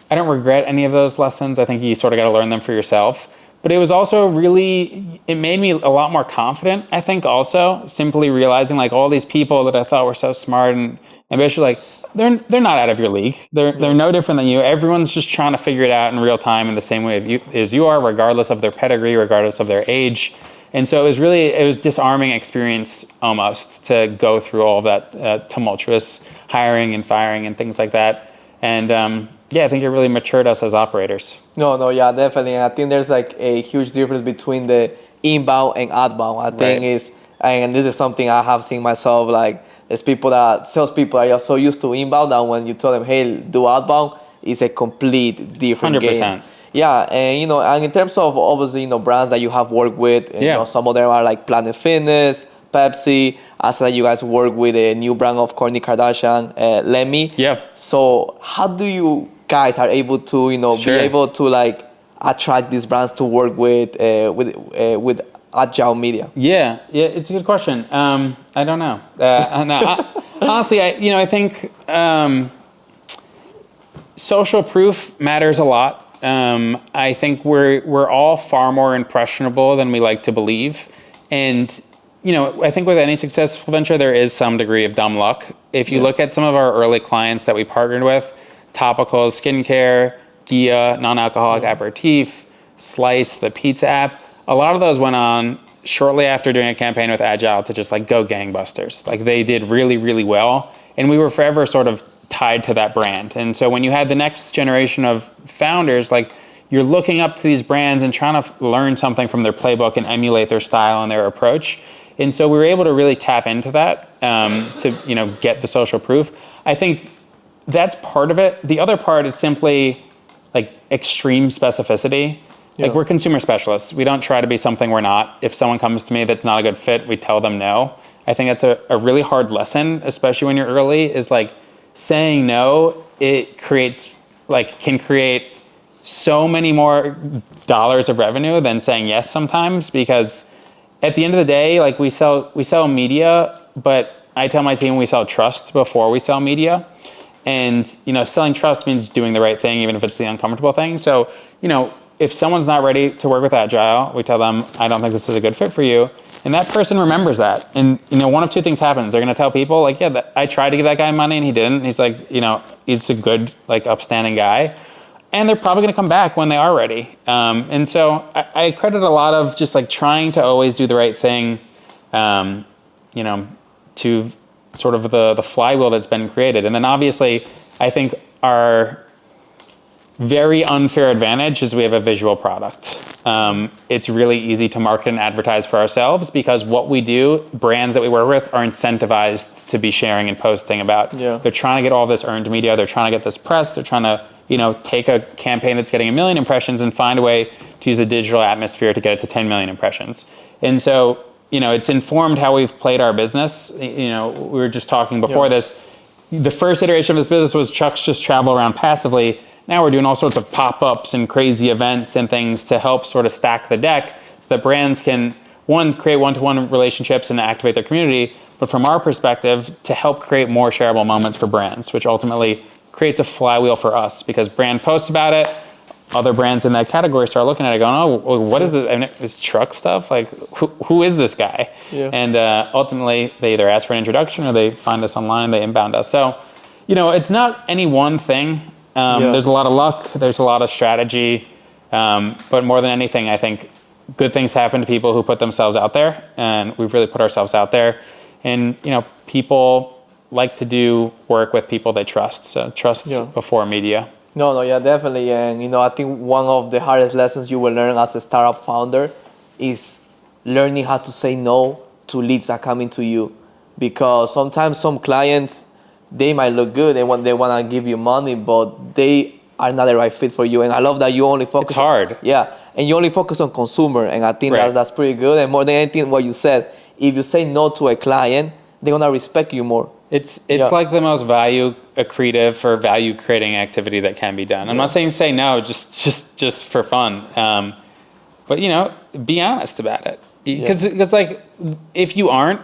S1: don't regret any of those lessons. I think you sort of got to learn them for yourself. But it was also it made me a lot more confident, I think, also, simply realizing all these people that I thought were so smart and ambitious, they're not out of your league. They're no different than you. Everyone's just trying to figure it out in real time in the same way as you are, regardless of their pedigree, regardless of their age. And so it was disarming experience almost to go through all of that tumultuous hiring and firing and things like that. And I think it really matured us as operators.
S2: No, yeah, definitely. I think there's a huge difference between the inbound and outbound. I think and this is something I have seen myself, there's salespeople are so used to inbound that when you tell them, hey, do outbound, it's a complete different 100%. Game. Yeah, and and in terms of obviously brands that you have worked with, some of them are Planet Fitness, Pepsi. I saw that you guys work with a new brand of Kourtney Kardashian, Lemmy.
S1: Yeah.
S2: So how do you guys are able to be able to attract these brands to work with Adgile Media? Yeah,
S1: it's a good question. I don't know. Honestly, I think social proof matters a lot. I think we're all far more impressionable than we like to believe, and I think with any successful venture, there is some degree of dumb luck. If you look at some of our early clients that we partnered with, topicals, skincare, Gia, non-alcoholic aperitif, Slice, the pizza app, a lot of those went on shortly after doing a campaign with Adgile to just go gangbusters. They did really, really well. And we were forever sort of tied to that brand. And so when you had the next generation of founders, you're looking up to these brands and trying to learn something from their playbook and emulate their style and their approach. And so we were able to really tap into that to get the social proof. I think that's part of it. The other part is simply extreme specificity. We're consumer specialists. We don't try to be something we're not. If someone comes to me that's not a good fit, we tell them no. I think that's a really hard lesson, especially when you're early, is saying no, it can create so many more dollars of revenue than saying yes sometimes, because at the end of the day, we sell media, but I tell my team we sell trust before we sell media. And, selling trust means doing the right thing, even if it's the uncomfortable thing. So, if someone's not ready to work with Adgile, we tell them, I don't think this is a good fit for you. And that person remembers that. And, one of two things happens. They're going to tell people like, yeah, I tried to give that guy money and he didn't. He's like, he's a good, like, upstanding guy. And they're probably going to come back when they are ready. And so I credit a lot of just like trying to always do the right thing, to sort of the flywheel that's been created. And then obviously, I think our very unfair advantage is we have a visual product. It's really easy to market and advertise for ourselves because what we do, brands that we work with are incentivized to be sharing and posting about.
S2: Yeah.
S1: They're trying to get all this earned media. They're trying to get this press. They're trying to, take a campaign that's getting 1 million impressions and find a way to use a digital atmosphere to get it to 10 million impressions. And so, it's informed how we've played our business. We were just talking before this. The first iteration of this business was Chuck's just travel around passively. Now we're doing all sorts of pop-ups and crazy events and things to help sort of stack the deck so that brands can, one, create one-to-one relationships and activate their community, but from our perspective, to help create more shareable moments for brands, which ultimately creates a flywheel for us because brand posts about it, other brands in that category start looking at it going, oh, what is this? I mean, this truck stuff? Like, who is this guy? Yeah. And ultimately, they either ask for an introduction or they find us online, they inbound us. So, it's not any one thing. There's a lot of luck, there's a lot of strategy, but more than anything, I think good things happen to people who put themselves out there, and we've really put ourselves out there. And, people like to do work with people they trust, so trust before media.
S2: No, definitely. And, I think one of the hardest lessons you will learn as a startup founder is learning how to say no to leads that come into you. Because sometimes some clients, they might look good and they want to give you money, but they are not the right fit for you. And I love that you only focus.
S1: It's hard.
S2: And you only focus on consumer. And I think that's pretty good. And more than anything, what you said, if you say no to a client, they're going to respect you more.
S1: It's like the most value accretive or value creating activity that can be done. I'm not saying say no, just for fun. But, be honest about it. Because like, if you aren't,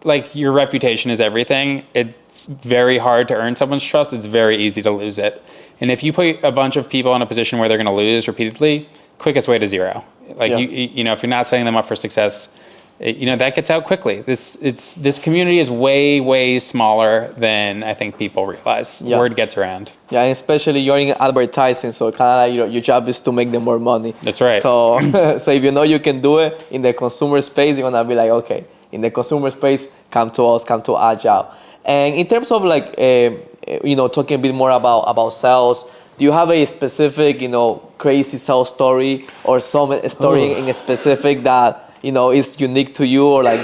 S1: like, your reputation is everything. It's very hard to earn someone's trust. It's very easy to lose it. And if you put a bunch of people in a position where they're going to lose repeatedly, quickest way to zero. Like, if you're not setting them up for success, that gets out quickly. This community is way, way smaller than I think people realize. Word gets around. Yeah,
S2: and especially you're in advertising, so kind of like your job is to make them more money.
S1: That's right.
S2: So, so if you can do it in the consumer space, you're gonna be like, okay, in the consumer space, come to us, come to Adgile. And in terms of like, talking a bit more about sales, do you have a specific, crazy sales story or some story in a specific that, is unique to you or like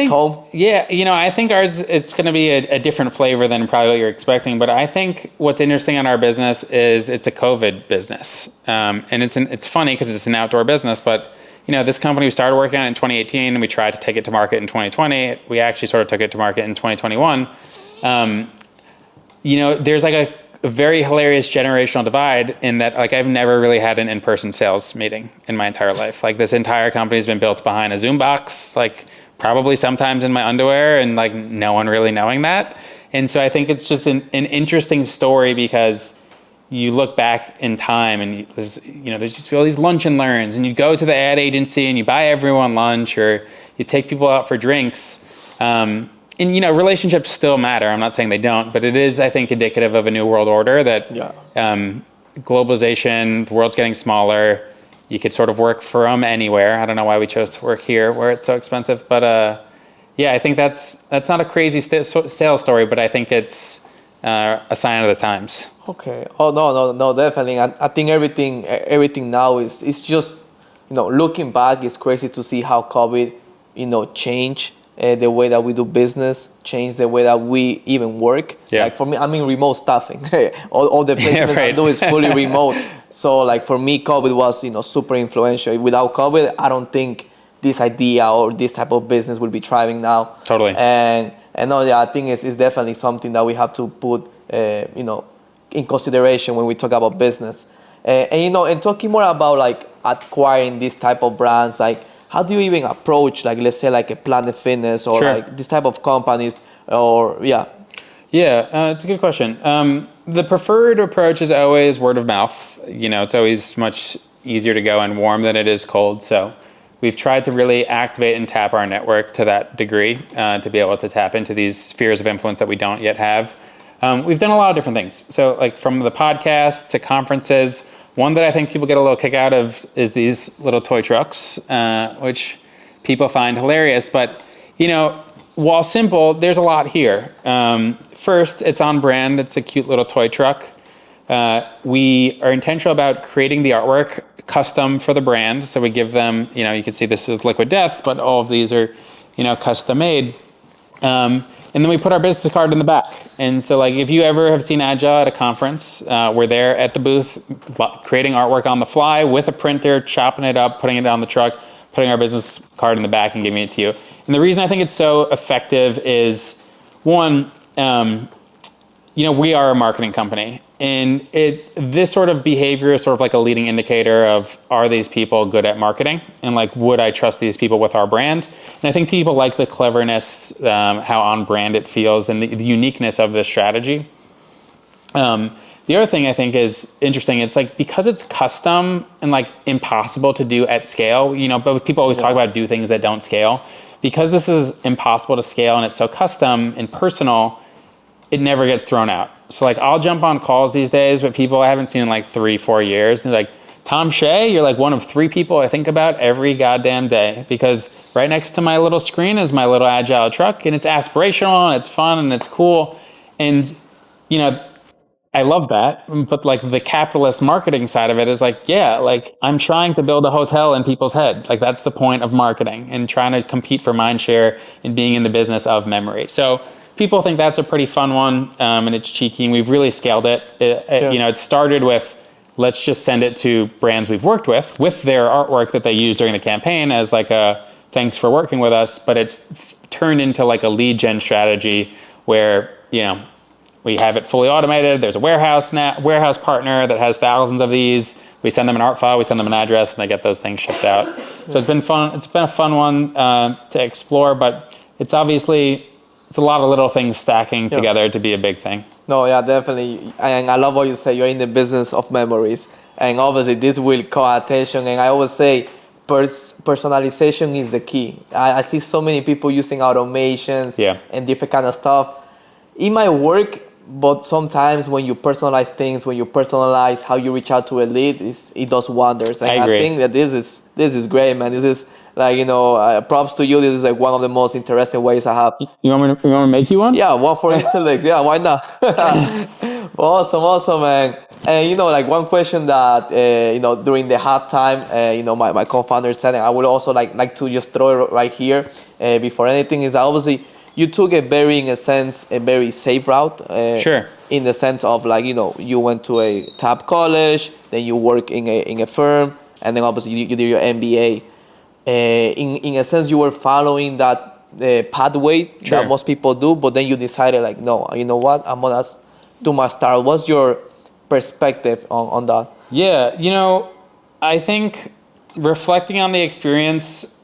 S2: home?
S1: Yeah, I think ours, it's going to be a different flavor than probably what you're expecting. But I think what's interesting on our business is it's a COVID business. And it's funny because it's an outdoor business, but this company we started working on in 2018 and we tried to take it to market in 2020. We actually sort of took it to market in 2021. There's like a very hilarious generational divide in that, like, I've never really had an in-person sales meeting in my entire life. Like, this entire company has been built behind a Zoom box, like probably sometimes in my underwear and like no one really knowing that. And so I think it's just an interesting story because you look back in time and there's just all these lunch and learns and you go to the ad agency and you buy everyone lunch or you take people out for drinks. And relationships still matter. I'm not saying they don't, but it is, I think, indicative of a new world order that globalization, the world's getting smaller. You could sort of work from anywhere. I don't know why we chose to work here where it's so expensive, but I think that's not a crazy sales story, but I think it's a sign of the times.
S2: Okay. Oh no, definitely. I think everything now is just looking back, it's crazy to see how COVID changed the way that we do business, change the way that we even work. Yeah. Like for me, I mean remote staffing. all the placements I do is fully remote. So like for me, COVID was super influential. Without COVID, I don't think this idea or this type of business will be thriving now.
S1: Totally.
S2: And I think it's definitely something that we have to put in consideration when we talk about business. And talking more about like acquiring this type of brands, like how do you even approach, like, let's say like a Planet Fitness or like this type of companies or
S1: it's a good question. The preferred approach is always word of mouth. It's always much easier to go and warm than it is cold. So we've tried to really activate and tap our network to that degree to be able to tap into these spheres of influence that we don't yet have. We've done a lot of different things. So like from the podcast to conferences, one that I think people get a little kick out of is these little toy trucks, which people find hilarious. But, you know, while simple, there's a lot here. First, it's on brand. It's a cute little toy truck. We are intentional about creating the artwork custom for the brand. So we give them, you know, you can see this is Liquid Death, but all of these are, you know, custom made. And then we put our business card in the back. And so like if you ever have seen Adgile at a conference, we're there at the booth creating artwork on the fly with a printer, chopping it up, putting it on the truck, putting our business card in the back and giving it to you. And the reason I think it's so effective is, one, you know, we are a marketing company. And it's this sort of behavior is sort of like a leading indicator of, are these people good at marketing? And like, would I trust these people with our brand? And I think people like the cleverness, how on brand it feels, and the uniqueness of this strategy. The other thing I think is interesting, it's like, because it's custom and like impossible to do at scale, you know, but people always talk about do things that don't scale. Because this is impossible to scale and it's so custom and personal, it never gets thrown out. So like I'll jump on calls these days with people I haven't seen in like 3-4 years. And they're like, Tom Shea, you're like one of 3 people I think about every goddamn day, because right next to my little screen is my little Adgile truck, and it's aspirational and it's fun and it's cool. And, you know, I love that. But like the capitalist marketing side of it is like, yeah, like I'm trying to build a hotel in people's head. Like that's the point of marketing, and trying to compete for mind share and being in the business of memory. So people think that's a pretty fun one, and it's cheeky, and we've really scaled it. You know, it started with, let's just send it to brands we've worked with their artwork that they use during the campaign as like a thanks for working with us, but it's turned into like a lead gen strategy where, you know, we have it fully automated. There's a warehouse partner that has thousands of these. We send them an art file, we send them an address, and they get those things shipped out. So it's been fun. It's been a fun one to explore, but it's obviously, it's a lot of little things stacking together to be a big thing.
S2: No, yeah, definitely. And I love what you say. You're in the business of memories. And obviously this will call attention. And I always say personalization is the key. I see so many people using automations and different kind of stuff. It might work, but sometimes when you personalize things, when you personalize how you reach out to a lead, it does wonders. And I think that this is great, man. This is like, you know, props to you. This is like one of the most interesting ways I have.
S1: You want me to make you one?
S2: Yeah, one for Interlix. Yeah, why not? Awesome, man. And, you know, like one question that, you know, during the halftime, you know, my co-founder said, and I would also like to just throw it right here before anything, is that obviously you took in a sense, a very safe route.
S1: Sure.
S2: In the sense of like, you know, you went to a top college, then you work in a firm, and then obviously you did your MBA. In a sense, you were following that pathway that most people do, but then you decided like, no, you know what, I'm gonna do my start. What's your perspective on that?
S1: Yeah, you know, I think reflecting on the experience,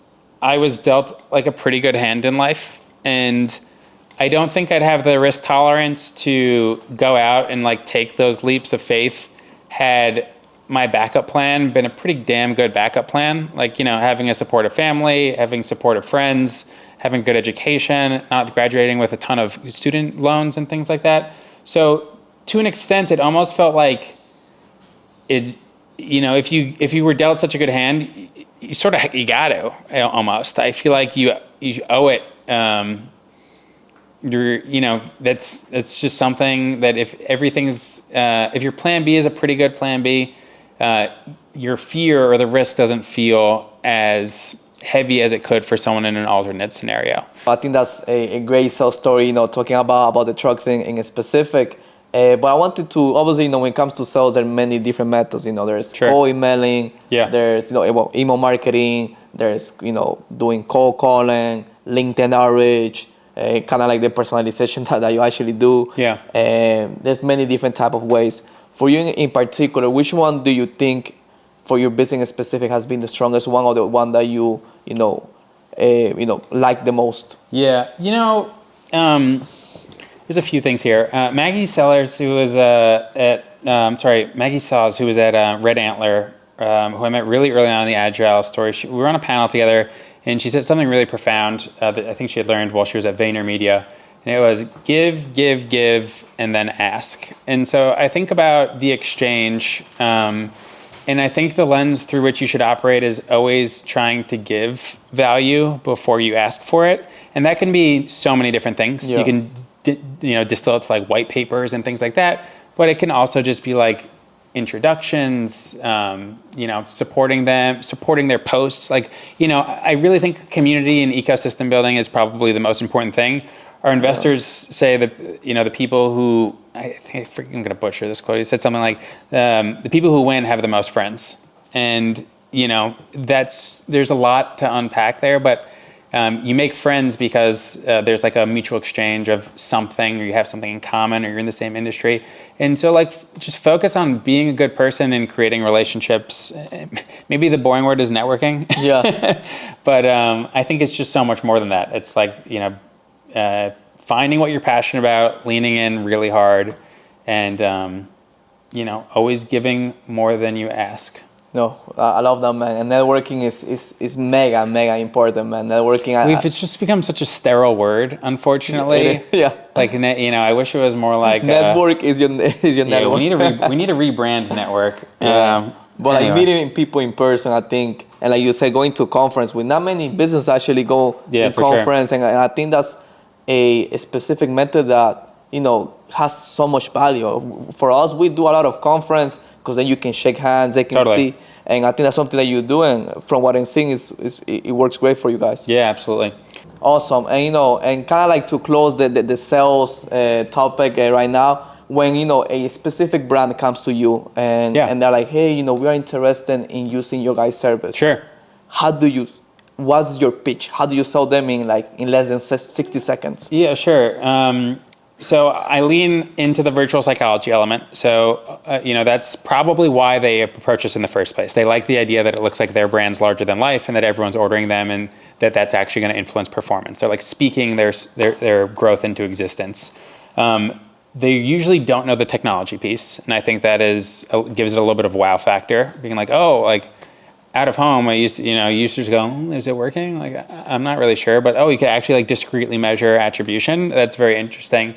S1: I was dealt like a pretty good hand in life, and I don't think I'd have the risk tolerance to go out and like take those leaps of faith had my backup plan been a pretty damn good backup plan. Like, you know, having a supportive family, having supportive friends, having good education, not graduating with a ton of student loans and things like that. So to an extent, it almost felt like it, you know, if you were dealt such a good hand, you got to almost. I feel like you owe it. You know, that's just something that if your plan B is a pretty good plan B, your fear or the risk doesn't feel as heavy as it could for someone in an alternate scenario.
S2: I think that's a great sales story, you know, talking about the trucks in a specific. But I wanted to, obviously, you know, when it comes to sales, there are many different methods. You know, there's cold emailing, there's, you know, email marketing, there's, you know, doing cold calling, LinkedIn outreach, kind of like the personalization that you actually do. There's many different type of ways. For you in particular, which one do you think for your business specific has been the strongest one, or the one that you like the most?
S1: Yeah, you know, there's a few things here. Maggie Sellers, who was Maggie Saws, who was at Red Antler, who I met really early on in the Adgile story. We were on a panel together, and she said something really profound that I think she had learned while she was at VaynerMedia. And it was give, give, give, and then ask. And so I think about the exchange, and I think the lens through which you should operate is always trying to give value before you ask for it. And that can be so many different things.
S2: Yeah.
S1: You can distill it to like white papers and things like that. But it can also just be like introductions, supporting them, supporting their posts. Like, I really think community and ecosystem building is probably the most important thing. Our investors say that, the people who, I'm going to butcher this quote. He said something like, the people who win have the most friends. And, there's a lot to unpack there, but you make friends because there's like a mutual exchange of something, or you have something in common, or you're in the same industry. And so just focus on being a good person and creating relationships. Maybe the boring word is networking.
S2: Yeah.
S1: But I think it's just so much more than that. It's like, finding what you're passionate about, leaning in really hard, and, always giving more than you ask.
S2: No, I love that, man. And networking is mega, mega important, man. Networking.
S1: It's just become such a sterile word, unfortunately.
S2: Yeah.
S1: Like, I wish it was more like
S2: network is your network.
S1: We need to rebrand network.
S2: But
S1: anyway.
S2: meeting people in person, I think, and like you said, going to a conference with not many businesses actually go to conference,
S1: sure.
S2: and I think that's a specific method that has so much value. For us, we do a lot of conference because then you can shake hands, they can see, and I think that's something that you do, and from what I'm seeing, it works great for you guys.
S1: Yeah, absolutely.
S2: Awesome, and and kind of like to close the sales topic right now. When a specific brand comes to you and they're like, hey, we are interested in using your guys' service.
S1: Sure.
S2: What's your pitch? How do you sell them in less than 60 seconds?
S1: Yeah, sure. So I lean into the virtual psychology element. So, that's probably why they approach us in the first place. They like the idea that it looks like their brand's larger than life and that everyone's ordering them and that's actually going to influence performance. They're like speaking their growth into existence. They usually don't know the technology piece. And I think that gives it a little bit of wow factor, being like, out of home, I used to, users go, is it working? Like, I'm not really sure, but you can actually discretely measure attribution. That's very interesting.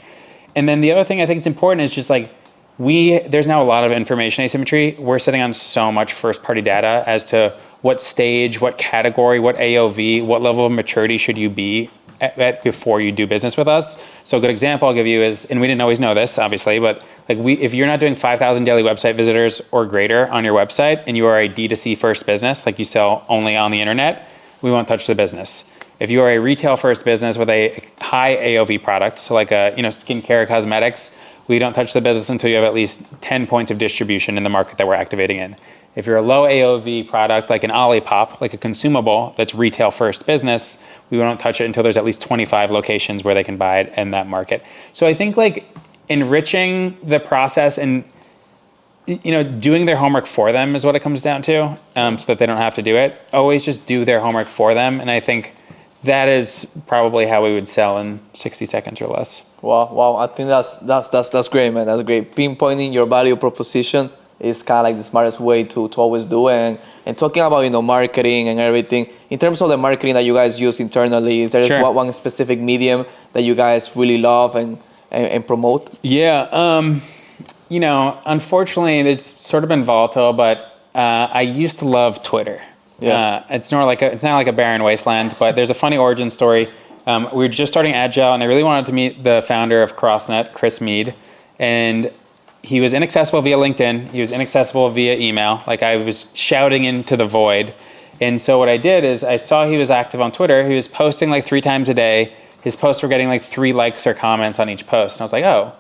S1: And then the other thing I think is important is just there's now a lot of information asymmetry. We're sitting on so much first party data as to what stage, what category, what AOV, what level of maturity should you be at before you do business with us. So a good example I'll give you is, and we didn't always know this, obviously, but if you're not doing 5,000 daily website visitors or greater on your website and you are a D2C first business, like you sell only on the internet, we won't touch the business. If you are a retail first business with a high AOV product, so like skincare, cosmetics, we don't touch the business until you have at least 10 points of distribution in the market that we're activating in. If you're a low AOV product, like an Olipop, like a consumable that's retail first business, we won't touch it until there's at least 25 locations where they can buy it in that market. So I think enriching the process and doing their homework for them is what it comes down to, so that they don't have to do it. Always just do their homework for them, and I think that is probably how we would sell in 60 seconds or less.
S2: Wow! I think that's great, man. That's great. Pinpointing your value proposition is kind of like the smartest way to always do it. And talking about marketing and everything, in terms of the marketing that you guys use internally, is there one specific medium that you guys really love and promote? Yeah,
S1: unfortunately, it's sort of been volatile, but I used to love Twitter. Yeah, it's not like a barren wasteland, but there's a funny origin story. We were just starting Adgile, and I really wanted to meet the founder of CrossNet, Chris Mead, and he was inaccessible via LinkedIn. He was inaccessible via email. Like, I was shouting into the void. And so what I did is I saw he was active on Twitter. He was posting 3 times a day. His posts were getting 3 likes or comments on each post. And I was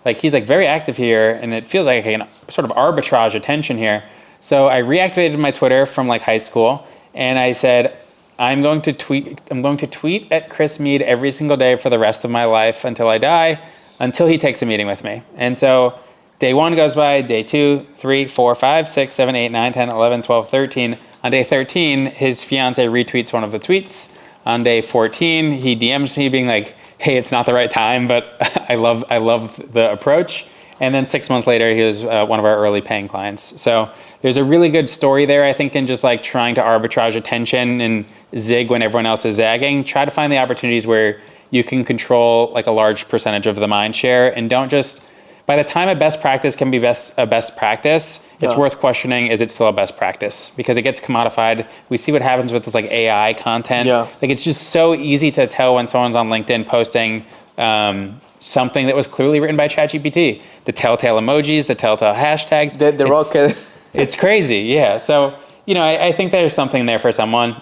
S1: like, he's very active here, and it feels like I can sort of arbitrage attention here. So I reactivated my Twitter from high school, and I said, I'm going to tweet at Chris Mead every single day for the rest of my life until I die, until he takes a meeting with me. And so day 1 goes by, day 2, 3, 4, 5, 6, 7, 8, 9, 10, 11, 12, 13. On day 13, his fiance retweets one of the tweets. On day 14, he DMs me being like, hey, it's not the right time, but I love the approach. And then 6 months later, he was one of our early paying clients. So there's a really good story there, I think, in just like trying to arbitrage attention and zig when everyone else is zagging. Try to find the opportunities where you can control like a large percentage of the mind share, and don't just, by the time a best practice can be a best practice, it's worth questioning, is it still a best practice? Because it gets commodified. We see what happens with this like AI content. Like it's just so easy to tell when someone's on LinkedIn posting something that was clearly written by ChatGPT. The telltale emojis, the telltale hashtags.
S2: The rocket.
S1: It's crazy, yeah. So, I think there's something there for someone.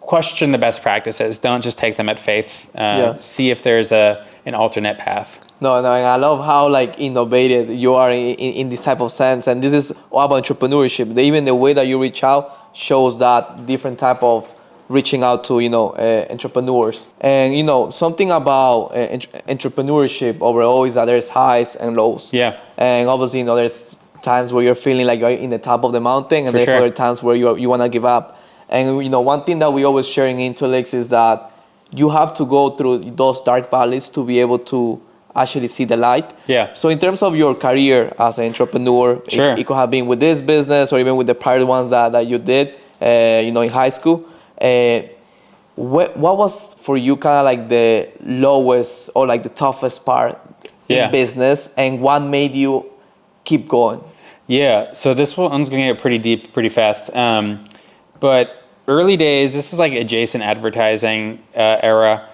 S1: Question the best practices. Don't just take them at faith. See if there's an alternate path.
S2: No, and I love how like innovative you are in this type of sense. And this is all about entrepreneurship. Even the way that you reach out shows that different type of reaching out to, entrepreneurs. And, something about entrepreneurship overall is that there's highs and lows.
S1: Yeah.
S2: And obviously, there's times where you're feeling like you're in the top of the mountain, and
S1: For
S2: there's
S1: sure.
S2: other times where you want to give up. And, one thing that we always share in Interlix is that you have to go through those dark valleys to be able to actually see the light.
S1: Yeah.
S2: So in terms of your career as an entrepreneur,
S1: Sure.
S2: it could have been with this business or even with the prior ones that you did, in high school. What was for you kind of like the lowest or like the toughest part in business, and what made you keep going?
S1: Yeah, so this one's going to get pretty deep pretty fast. But early days, this is like adjacent advertising era.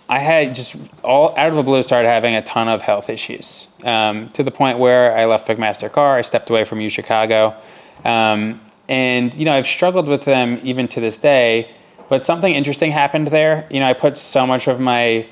S1: I had just all out of the blue started having a ton of health issues, to the point where I left McMaster-Carr, I stepped away from UChicago. And, I've struggled with them even to this day, but something interesting happened there. I put so much of my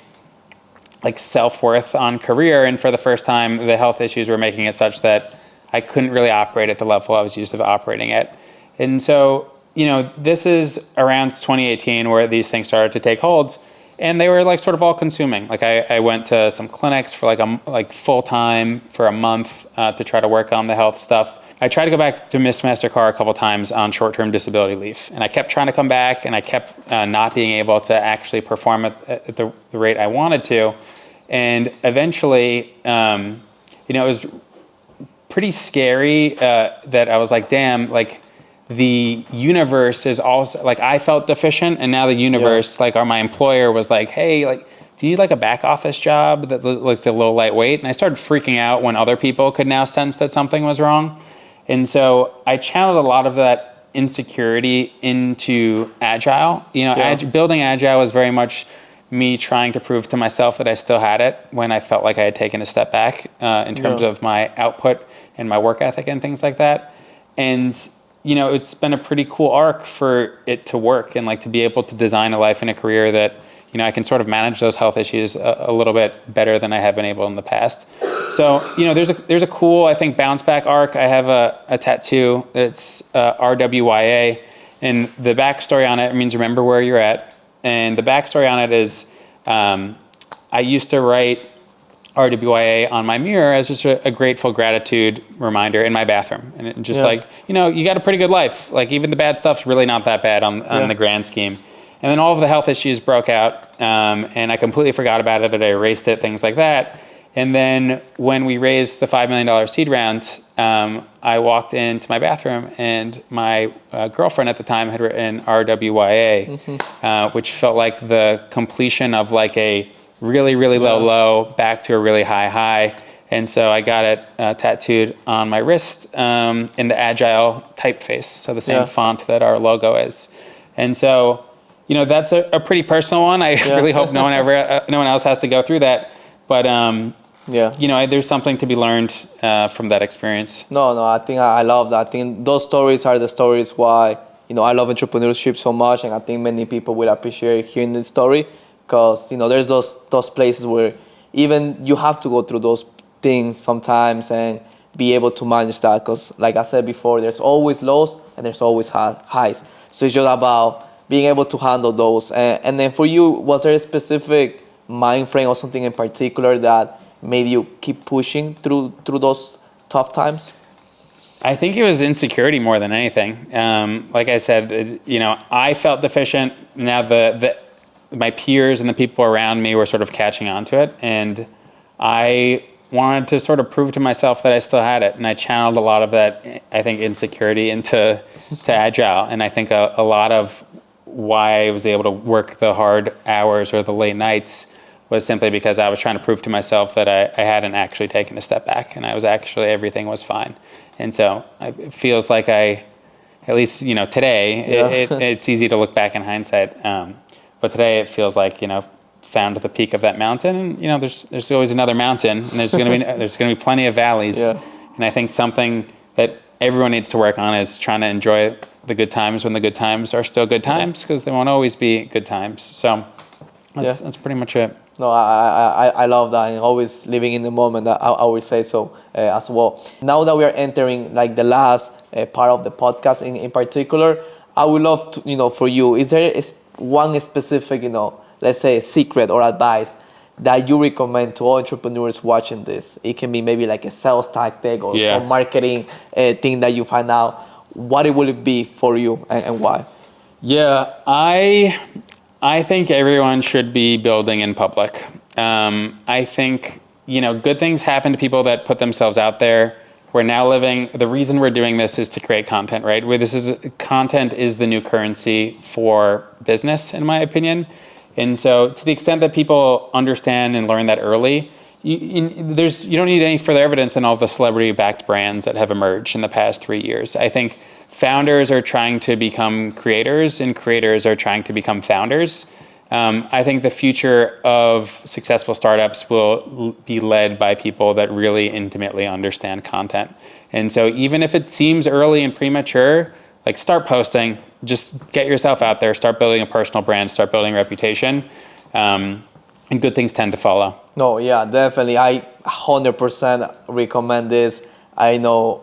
S1: like self-worth on career, and for the first time, the health issues were making it such that I couldn't really operate at the level I was used to operating at. And so, this is around 2018 where these things started to take hold, and they were like sort of all consuming. Like I went to some clinics for like full time for a month to try to work on the health stuff. I tried to go back to McMaster-Carr a couple times on short-term disability leave, and I kept trying to come back, and I kept not being able to actually perform at the rate I wanted to. And eventually, it was pretty scary that I was like, damn, like the universe is also, like I felt deficient, and now the universe, like my employer was like, hey, like, do you need like a back office job that looks a little lightweight? And I started freaking out when other people could now sense that something was wrong. And so I channeled a lot of that insecurity into Adgile. Building Adgile was very much me trying to prove to myself that I still had it when I felt like I had taken a step back in terms of my output and my work ethic and things like that. And, it's been a pretty cool arc for it to work, and like to be able to design a life and a career that, I can sort of manage those health issues a little bit better than I have been able in the past. So, there's a cool, I think, bounce back arc. I have a tattoo that's RWYA, and the backstory on it means remember where you're at. And the backstory on it is I used to write RWYA on my mirror as just a grateful gratitude reminder in my bathroom. And it just like, you got a pretty good life. Like even the bad stuff's really not that bad on the grand scheme. And then all of the health issues broke out, and I completely forgot about it, and I erased it, things like that. And then when we raised the $5 million seed round, I walked into my bathroom, and my girlfriend at the time had written RWYA, which felt like the completion of like a really, really low back to a really high. And so I got it tattooed on my wrist in the Adgile typeface, so the same font that our logo is. And so, that's a pretty personal one. I really hope no one else has to go through that. But there's something to be learned from that experience.
S2: No, I think I love that. I think those stories are the stories why I love entrepreneurship so much, and I think many people will appreciate hearing this story, because there's those places where even you have to go through those things sometimes and be able to manage that. Because like I said before, there's always lows and there's always highs. So it's just about being able to handle those. And then for you, was there a specific mind frame or something in particular that made you keep pushing through those tough times?
S1: I think it was insecurity more than anything. Like I said, I felt deficient. Now my peers and the people around me were sort of catching on to it. And I wanted to sort of prove to myself that I still had it. And I channeled a lot of that, I think, insecurity into Adgile. And I think a lot of why I was able to work the hard hours or the late nights was simply because I was trying to prove to myself that I hadn't actually taken a step back, and everything was fine. And so it feels like at least, today, it's easy to look back in hindsight. But today it feels like, found the peak of that mountain, and, there's always another mountain, and there's going to be plenty of valleys.
S2: Yeah.
S1: And I think something that everyone needs to work on is trying to enjoy the good times when the good times are still good times, because they won't always be good times. So that's pretty much it.
S2: No, I love that, and always living in the moment. I would say so as well. Now that we are entering like the last part of the podcast in particular, I would love to, for you, is there one specific, let's say a secret or advice that you recommend to all entrepreneurs watching this? It can be maybe like a sales tactic or some marketing thing that you find out. What will it be for you and why?
S1: Yeah, I think everyone should be building in public. I think, good things happen to people that put themselves out there. We're now the reason we're doing this is to create content, right? Content is the new currency for business, in my opinion. And so to the extent that people understand and learn that early, you don't need any further evidence than all of the celebrity-backed brands that have emerged in the past 3 years. I think founders are trying to become creators, and creators are trying to become founders. I think the future of successful startups will be led by people that really intimately understand content. And so even if it seems early and premature, like, start posting, just get yourself out there, start building a personal brand, start building a reputation, and good things tend to follow.
S2: No, yeah, definitely. I 100% recommend this. I know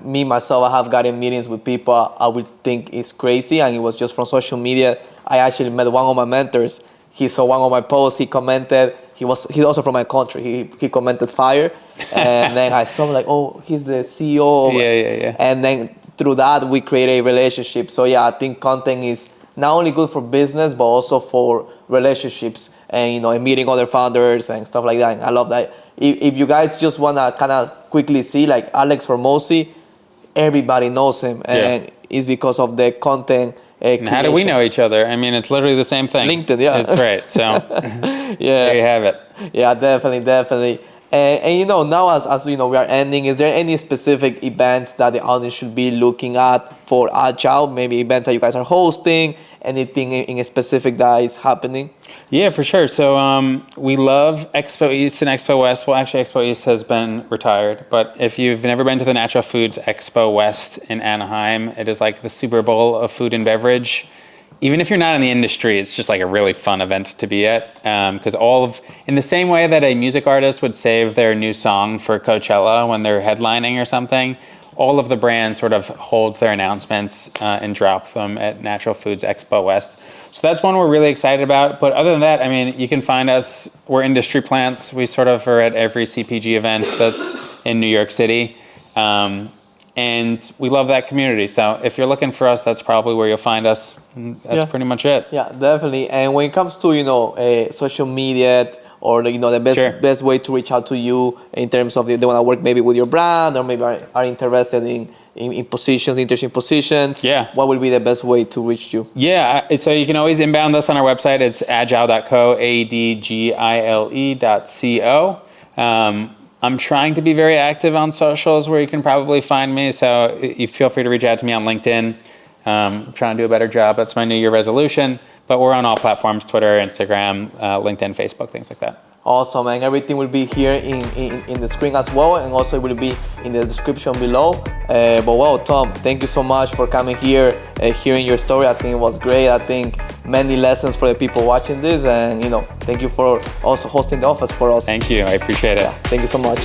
S2: myself, I have gotten meetings with people I would think is crazy, and it was just from social media. I actually met one of my mentors. He saw one of my posts, he commented. He's also from my country. He commented fire. And then I saw like, oh, he's the CEO.
S1: Yeah.
S2: And then through that, we create a relationship. So yeah, I think content is not only good for business, but also for relationships and, and meeting other founders and stuff like that. And I love that. If you guys just want to kind of quickly see, like Alex Formosi, everybody knows him. And it's because of the content.
S1: And how do we know each other? I mean, it's literally the same thing.
S2: LinkedIn, yeah.
S1: That's right. So there you have it.
S2: Yeah, definitely. And now as we are ending, is there any specific events that the audience should be looking at for Adgile? Maybe events that you guys are hosting, anything in specific that is happening?
S1: Yeah, for sure. So we love Expo East and Expo West. Well, actually, Expo East has been retired. But if you've never been to the Natural Foods Expo West in Anaheim, it is like the Super Bowl of food and beverage. Even if you're not in the industry, it's just like a really fun event to be at. Because in the same way that a music artist would save their new song for Coachella when they're headlining or something, all of the brands sort of hold their announcements and drop them at Natural Foods Expo West. So that's one we're really excited about. But other than that, I mean, you can find us, we're industry plants. We sort of are at every CPG event that's in New York City. And we love that community. So if you're looking for us, that's probably where you'll find us. That's pretty much it.
S2: Yeah, definitely. And when it comes to, social media or, the best way to reach out to you in terms of they want to work maybe with your brand or maybe are interested in interesting positions, what will be the best way to reach you?
S1: Yeah, so you can always inbound us on our website. It's adgile.co, adgile.co. I'm trying to be very active on socials where you can probably find me. So you feel free to reach out to me on LinkedIn. I'm trying to do a better job. That's my New Year resolution. But we're on all platforms, Twitter, Instagram, LinkedIn, Facebook, things like that.
S2: Awesome, and everything will be here in the screen as well, and also it will be in the description below. But well, Tom, thank you so much for coming here, hearing your story. I think it was great. I think many lessons for the people watching this, and thank you for also hosting the office for us.
S1: Thank you, I appreciate it.
S2: Thank you so much.